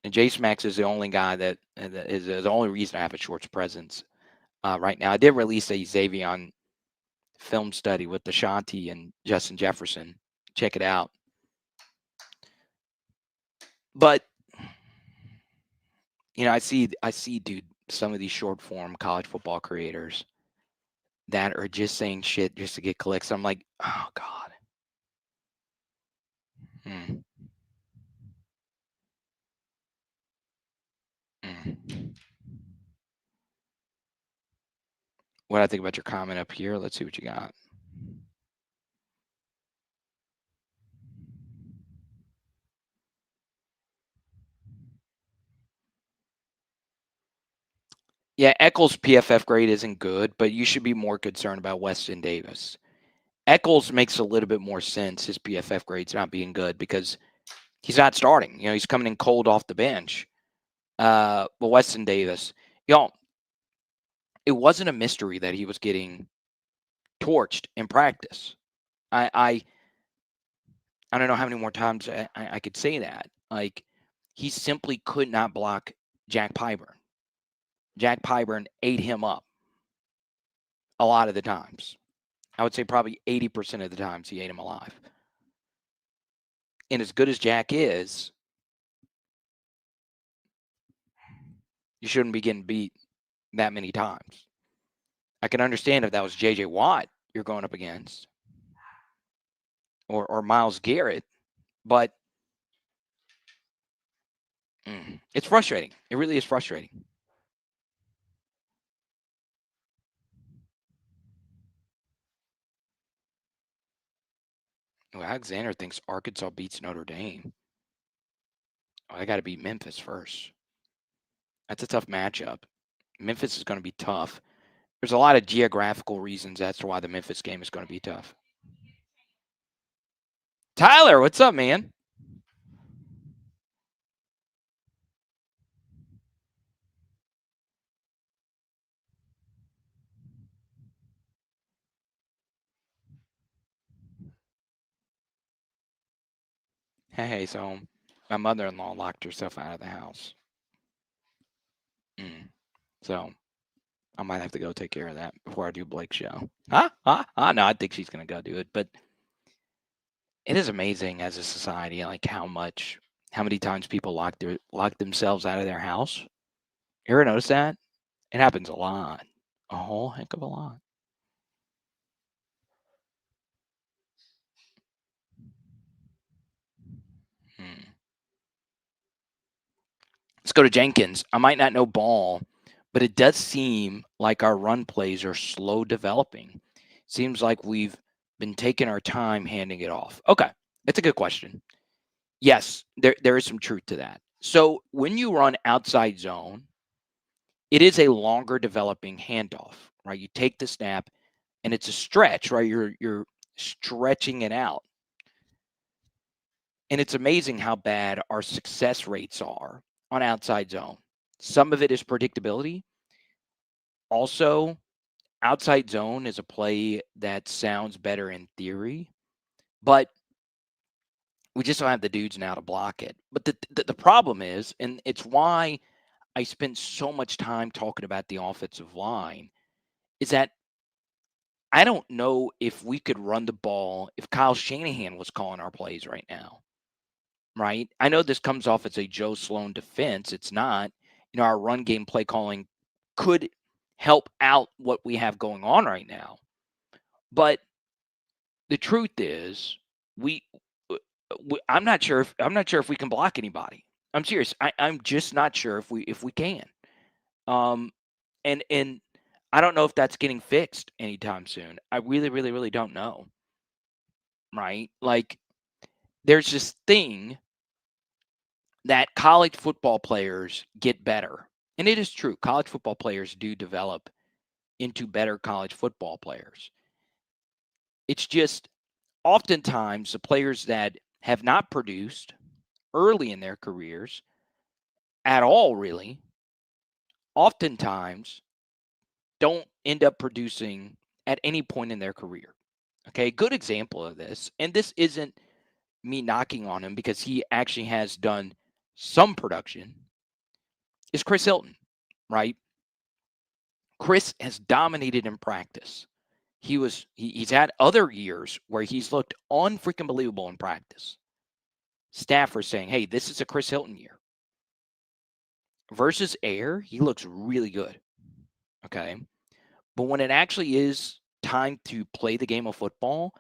And Jace Max is the only guy that is the only reason I have a shorts presence right now. I did release a Xavier film study with Ashanti and Justin Jefferson. Check it out. But you know, I see, dude, some of these short form college football creators that are just saying shit just to get clicks. I'm like, oh God. What I think about your comment up here? Let's see what you got. Yeah, Eccles' PFF grade isn't good, but you should be more concerned about Weston Davis. Eccles makes a little bit more sense, his PFF grade's not being good, because he's not starting. You know, he's coming in cold off the bench. But Weston Davis, y'all, it wasn't a mystery that he was getting torched in practice. I don't know how many more times I could say that. Like, he simply could not block Jack Pyburn. Jack Pyburn ate him up a lot of the times. I would say probably 80% of the times he ate him alive. And as good as Jack is, you shouldn't be getting beat that many times. I can understand if that was J.J. Watt you're going up against, or Myles Garrett, but it's frustrating. It really is frustrating. Well, Alexander thinks Arkansas beats Notre Dame. Oh, I got to beat Memphis first. That's a tough matchup. Memphis is going to be tough. There's a lot of geographical reasons as to why the Memphis game is going to be tough. Tyler, what's up, man? Hey, so my mother-in-law locked herself out of the house. So I might have to go take care of that before I do Blake's show. No, I think she's going to go do it. But it is amazing as a society, like how many times people lock themselves out of their house. You ever notice that? It happens a lot. A whole heck of a lot. Let's go to Jenkins. I might not know ball, but it does seem like our run plays are slow developing. Seems like we've been taking our time handing it off. Okay, that's a good question. Yes, there is some truth to that. So when you run outside zone, it is a longer developing handoff, right? You take the snap and it's a stretch, right? You're stretching it out. And it's amazing how bad our success rates are on outside zone. Some of it is predictability. Also, outside zone is a play that sounds better in theory, but we just don't have the dudes now to block it. But the problem is, and it's why I spent so much time talking about the offensive line, is that I don't know if we could run the ball if Kyle Shanahan was calling our plays right now, right? I know this comes off as a Joe Sloan defense. It's not. Our run game play calling could help out what we have going on right now. But the truth is, we, I'm not sure if we can block anybody. I'm serious. I'm just not sure if we can. Um, and I don't know if that's getting fixed anytime soon. I really, really, really don't know. Right? Like, there's this thing that college football players get better. And it is true. College football players do develop into better college football players. It's just oftentimes the players that have not produced early in their careers at all, really, oftentimes don't end up producing at any point in their career. Okay, good example of this, and this isn't me knocking on him because he actually has done some production, is Chris Hilton, right? Chris has dominated in practice. He's had other years where he's looked unfreaking believable in practice. Staffers saying, hey, this is a Chris Hilton year. Versus air, he looks really good. Okay. But when it actually is time to play the game of football,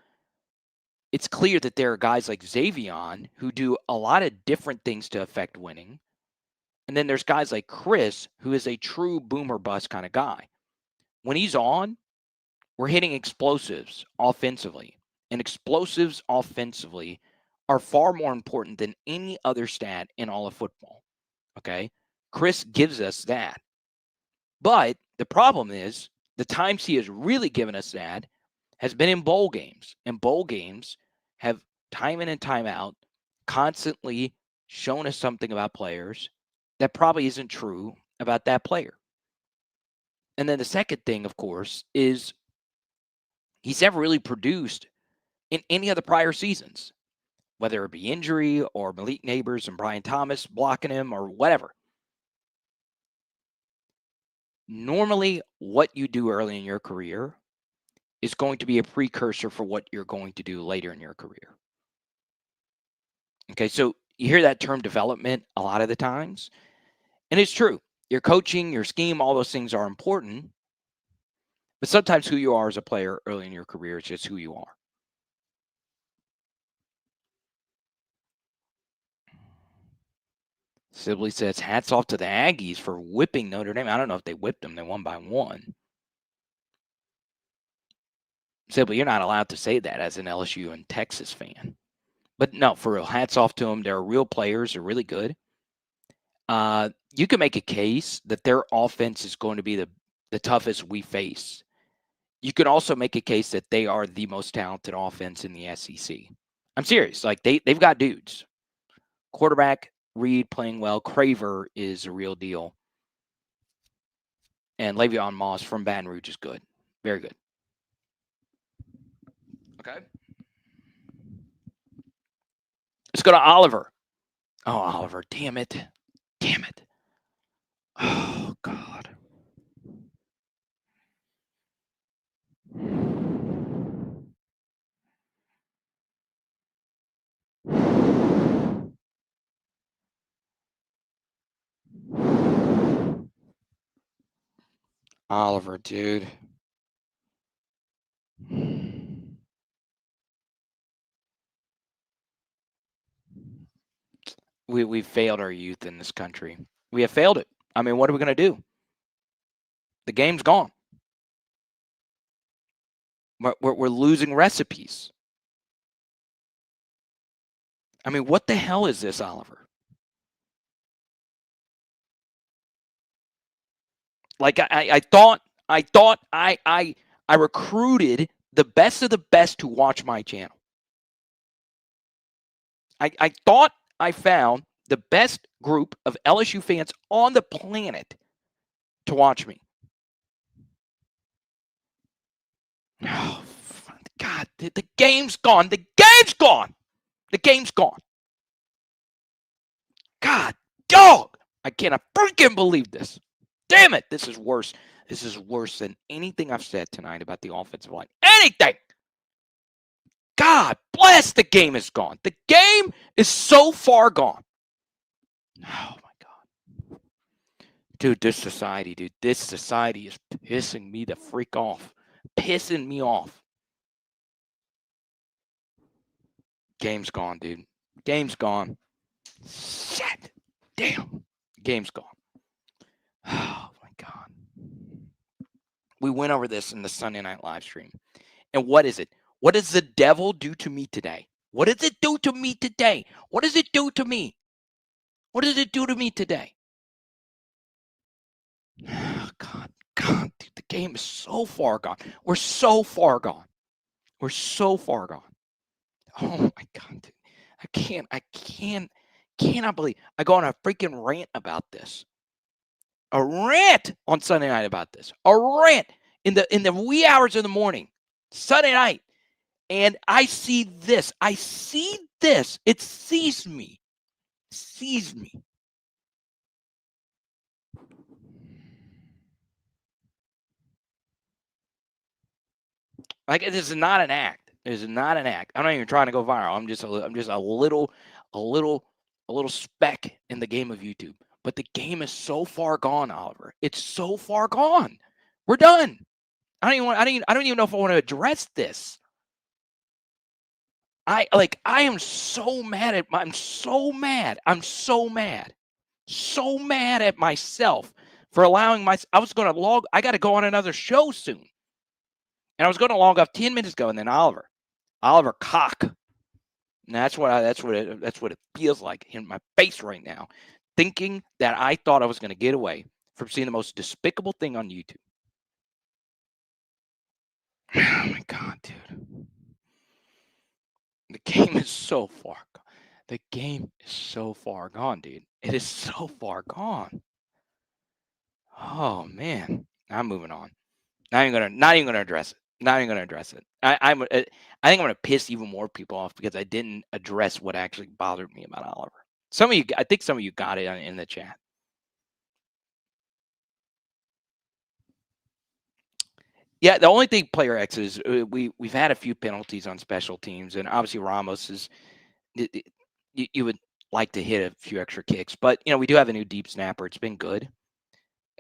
it's clear that there are guys like Xavion who do a lot of different things to affect winning. And then there's guys like Chris, who is a true boomer bust kind of guy. When he's on, we're hitting explosives offensively. And explosives offensively are far more important than any other stat in all of football. Okay. Chris gives us that. But the problem is the times he has really given us that has been in bowl games. And bowl games have time in and time out constantly shown us something about players that probably isn't true about that player. And then the second thing, of course, is he's never really produced in any of the prior seasons, whether it be injury or Malik Neighbors and Brian Thomas blocking him or whatever. Normally, what you do early in your career is going to be a precursor for what you're going to do later in your career. Okay, so you hear that term development a lot of the times, and it's true. Your coaching, your scheme, all those things are important, but sometimes who you are as a player early in your career is just who you are. Sibley says, hats off to the Aggies for whipping Notre Dame. I don't know if they whipped them. They won by 1. Sibley, you're not allowed to say that as an LSU and Texas fan. But no, for real, hats off to them. They're real players. They're really good. You can make a case that their offense is going to be the toughest we face. You can also make a case that they are the most talented offense in the SEC. I'm serious. Like they've got dudes. Quarterback, Reed playing well. Craver is a real deal. And Le'Veon Moss from Baton Rouge is good. Very good. Okay. Let's go to Oliver. Oh, Oliver. Damn it. Damn it. Oh, God. Oliver, dude. We've failed our youth in this country. We have failed it. I mean, what are we going to do? The game's gone. We're losing recipes. I mean, what the hell is this, Oliver? Like I thought I recruited the best of the best to watch my channel. I thought I found the best group of LSU fans on the planet to watch me. Oh, God, the game's gone. The game's gone. The game's gone. God, dog. I cannot freaking believe this. Damn it. This is worse. This is worse than anything I've said tonight about the offensive line. Anything. God bless, the game is gone. The game is so far gone. Oh, my God. Dude, this society is pissing me the freak off. Pissing me off. Game's gone, dude. Game's gone. Shit. Damn. Game's gone. Oh, my God. We went over this in the Sunday night live stream. And what is it? What does the devil do to me today? What does it do to me today? What does it do to me? What does it do to me today? Oh, God, dude, the game is so far gone. We're so far gone. We're so far gone. Oh, my God, dude. I cannot believe I go on a freaking rant about this. A rant on Sunday night about this. A rant in the wee hours of the morning, Sunday night. And I see this. I see this. It sees me. Sees me. Like, this is not an act. This is not an act. I'm not even trying to go viral. I'm just a little speck in the game of YouTube. But the game is so far gone, Oliver. It's so far gone. We're done. I don't even know if I want to address this. I am so mad at I'm so mad at myself for allowing I got to go on another show soon. And I was going to log off 10 minutes ago, and then Oliver Cock. And that's what it feels like in my face right now, thinking that I thought I was going to get away from seeing the most despicable thing on YouTube. Oh my God, dude. The game is so far gone. The game is so far gone, dude. It is so far gone. Oh man. I'm moving on. Not even gonna address it. Not even gonna address it. I think I'm gonna piss even more people off because I didn't address what actually bothered me about Oliver. I think some of you got it in the chat. Yeah, the only thing, Player X, is we've had a few penalties on special teams, and obviously Ramos is. You would like to hit a few extra kicks, but we do have a new deep snapper. It's been good.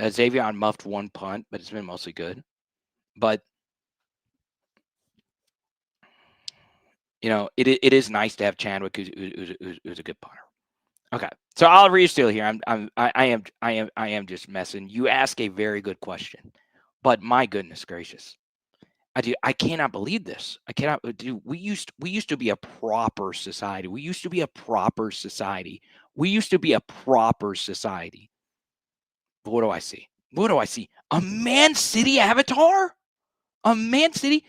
Xavier muffed one punt, but it's been mostly good. But it is nice to have Chadwick, who's a good punter. Okay, so Oliver, you're still here. I am just messing. You ask a very good question, but my goodness gracious, I cannot believe this. I cannot. Dude, we used to be a proper society. We used to be a proper society. But what do I see? What do I see? A Man City avatar? A Man City?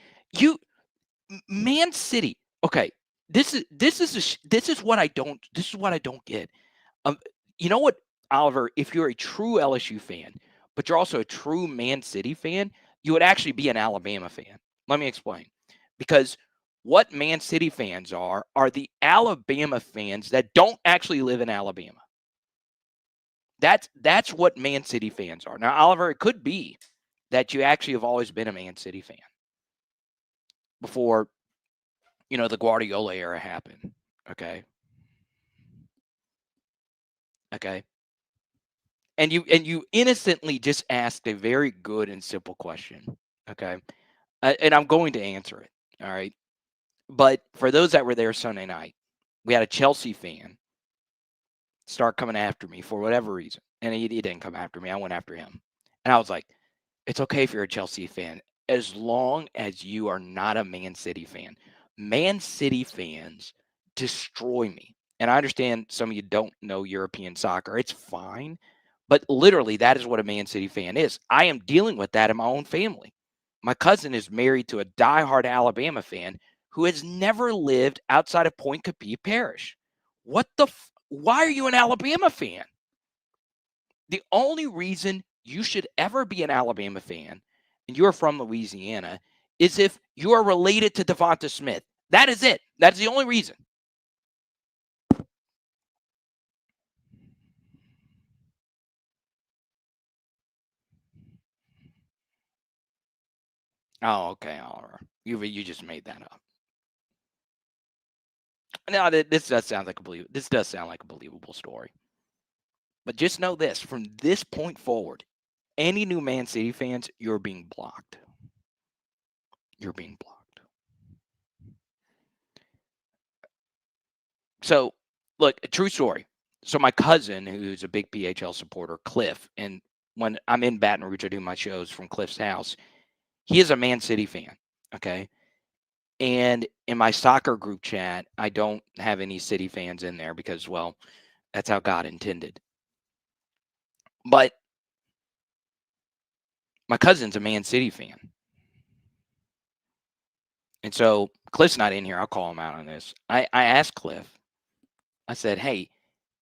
Man City. Okay, this is what I don't get. You know what, Oliver? If you're a true LSU fan, but you're also a true Man City fan, you would actually be an Alabama fan. Let me explain. Because what Man City fans are the Alabama fans that don't actually live in Alabama. That's what Man City fans are. Now, Oliver, it could be that you actually have always been a Man City fan before, the Guardiola era happened. Okay. And you innocently just asked a very good and simple question. Okay. And I'm going to answer it. All right. But for those that were there Sunday night, we had a Chelsea fan start coming after me for whatever reason. And he didn't come after me. I went after him. And I was like, it's okay if you're a Chelsea fan, as long as you are not a Man City fan. Man City fans destroy me. And I understand some of you don't know European soccer. It's fine. But literally, that is what a Man City fan is. I am dealing with that in my own family. My cousin is married to a diehard Alabama fan who has never lived outside of Point Coupee Parish. Why are you an Alabama fan? The only reason you should ever be an Alabama fan and you're from Louisiana is if you are related to Devonta Smith. That is it. That's the only reason. Oh, okay. All right. You just made that up. Now this does sound like a believable story. But just know this: from this point forward, any new Man City fans, you're being blocked. You're being blocked. So, look, a true story. So my cousin, who's a big PHL supporter, Cliff, and when I'm in Baton Rouge, I do my shows from Cliff's house. He is a Man City fan. Okay. And in my soccer group chat, I don't have any City fans in there because, well, that's how God intended. But my cousin's a Man City fan. And so Cliff's not in here. I'll call him out on this. I asked Cliff, I said, hey,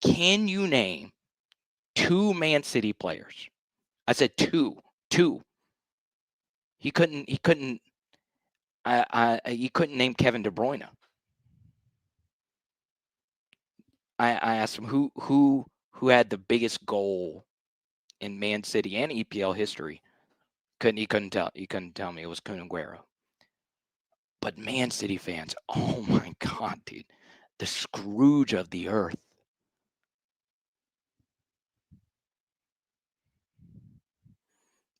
can you name 2 Man City players? I said two. He couldn't name Kevin De Bruyne. I asked him who had the biggest goal in Man City and EPL history. He couldn't tell me. It was Kun Aguero. But Man City fans, oh my God, dude. The Scrooge of the earth.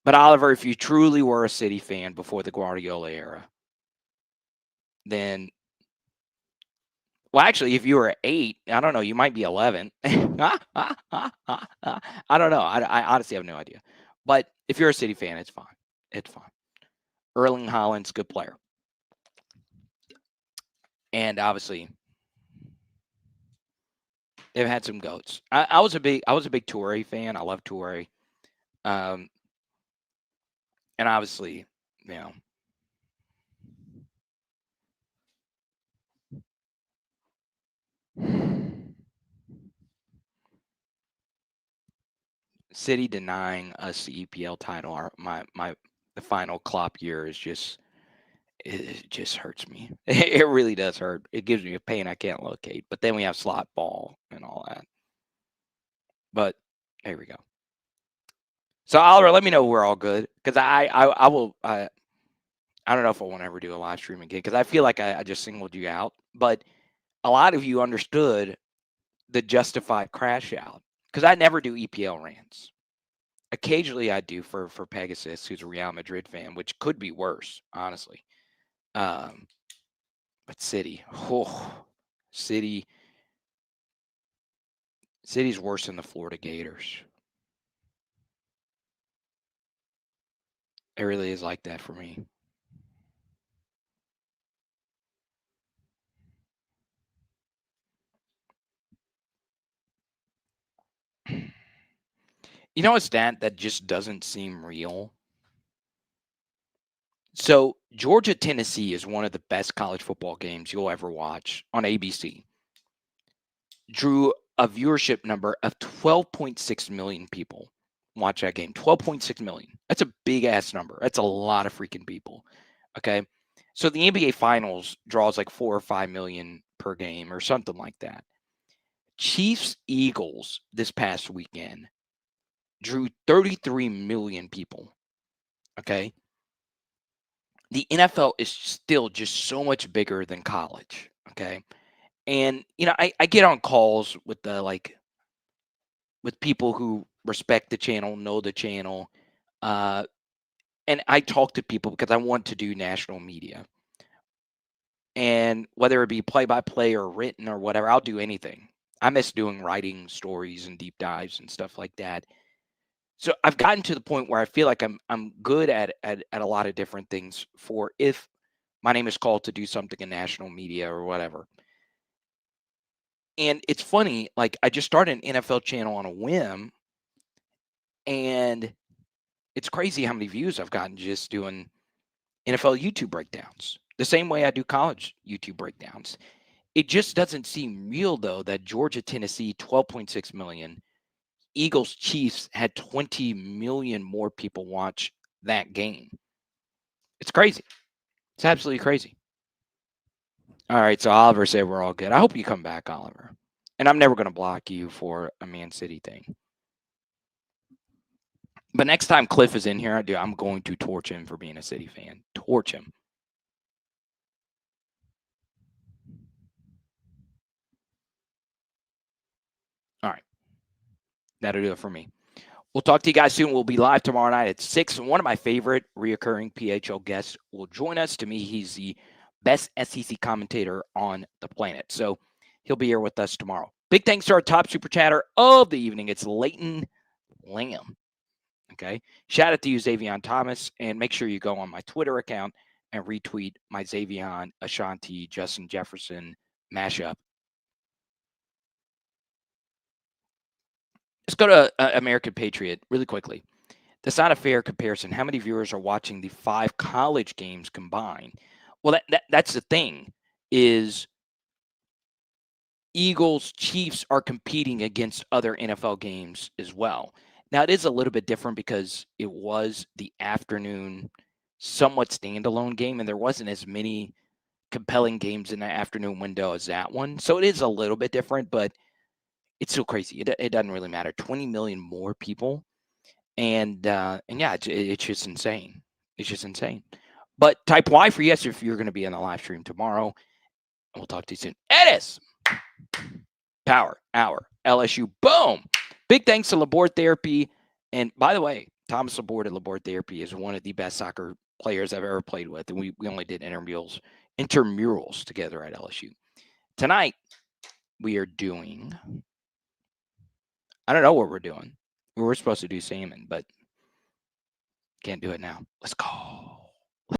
But Oliver, if you truly were a City fan before the Guardiola era, then, well, actually, if you were 8, I don't know, you might be 11. I don't know. I honestly have no idea. But if you're a City fan, it's fine. It's fine. Erling Haaland's a good player. And obviously, they've had some goats. I was a big Toure fan. I love Toure. And obviously, you know, City denying us the EPL title, the final Klopp year is just, it just hurts me. It really does hurt. It gives me a pain I can't locate. But then we have slot ball and all that. But there we go. So Oliver, let me know we're all good, because I will. I don't know if I want to ever do a live stream again, because I feel like I just singled you out. But a lot of you understood the justified crash out, because I never do EPL rants. Occasionally I do for Pegasus, who's a Real Madrid fan, which could be worse, honestly. But City's worse than the Florida Gators. It really is like that for me. You know a stat that just doesn't seem real? So Georgia Tennessee is one of the best college football games you'll ever watch on ABC. Drew a viewership number of 12.6 million people watch that game. 12.6 million. That's a big ass number. That's a lot of freaking people. Okay. So the NBA Finals draws like 4 or 5 million per game or something like that. Chiefs Eagles this past weekend drew 33 million people. Okay. The NFL is still just so much bigger than college. Okay. And, I get on calls with with people who respect the channel, know the channel. And I talk to people because I want to do national media. And whether it be play by play or written or whatever, I'll do anything. I miss doing writing stories and deep dives and stuff like that. So I've gotten to the point where I feel like I'm good at a lot of different things for if my name is called to do something in national media or whatever. And it's funny, like I just started an NFL channel on a whim, And it's crazy how many views I've gotten just doing NFL YouTube breakdowns. The same way I do college YouTube breakdowns. It just doesn't seem real though that Georgia, Tennessee, 12.6 million. Eagles, Chiefs had 20 million more people watch that game. It's crazy. It's absolutely crazy. All right, so Oliver said we're all good. I hope you come back, Oliver. And I'm never going to block you for a Man City thing. But next time Cliff is in here, I'm going to torch him for being a City fan. Torch him. All right. That'll do it for me. We'll talk to you guys soon. We'll be live tomorrow night at 6. One of my favorite reoccurring PHL guests will join us. To me, he's the best SEC commentator on the planet. So he'll be here with us tomorrow. Big thanks to our top super chatter of the evening. It's Leighton Lamb. Okay. Shout out to you, Xavion Thomas. And make sure you go on my Twitter account and retweet my Xavion, Ashanti, Justin Jefferson mashup. Let's go to American Patriot really quickly. That's not a fair comparison. How many viewers are watching the 5 college games combined? Well, that's the thing is Eagles, Chiefs are competing against other NFL games as well. Now, it is a little bit different because it was the afternoon, somewhat standalone game, and there wasn't as many compelling games in the afternoon window as that one. So it is a little bit different, but it's still crazy. It doesn't really matter. 20 million more people. And yeah, it's just insane. It's just insane. But type Y for yes if you're going to be on the live stream tomorrow. We'll talk to you soon. Edis! Power Hour. LSU. Boom! Big thanks to Laborde Therapy. And by the way, Thomas Laborde at Laborde Therapy is one of the best soccer players I've ever played with. And we only did intramurals together at LSU. Tonight, we are doing, I don't know what we're doing. We were supposed to do salmon, but can't do it now. Let's go.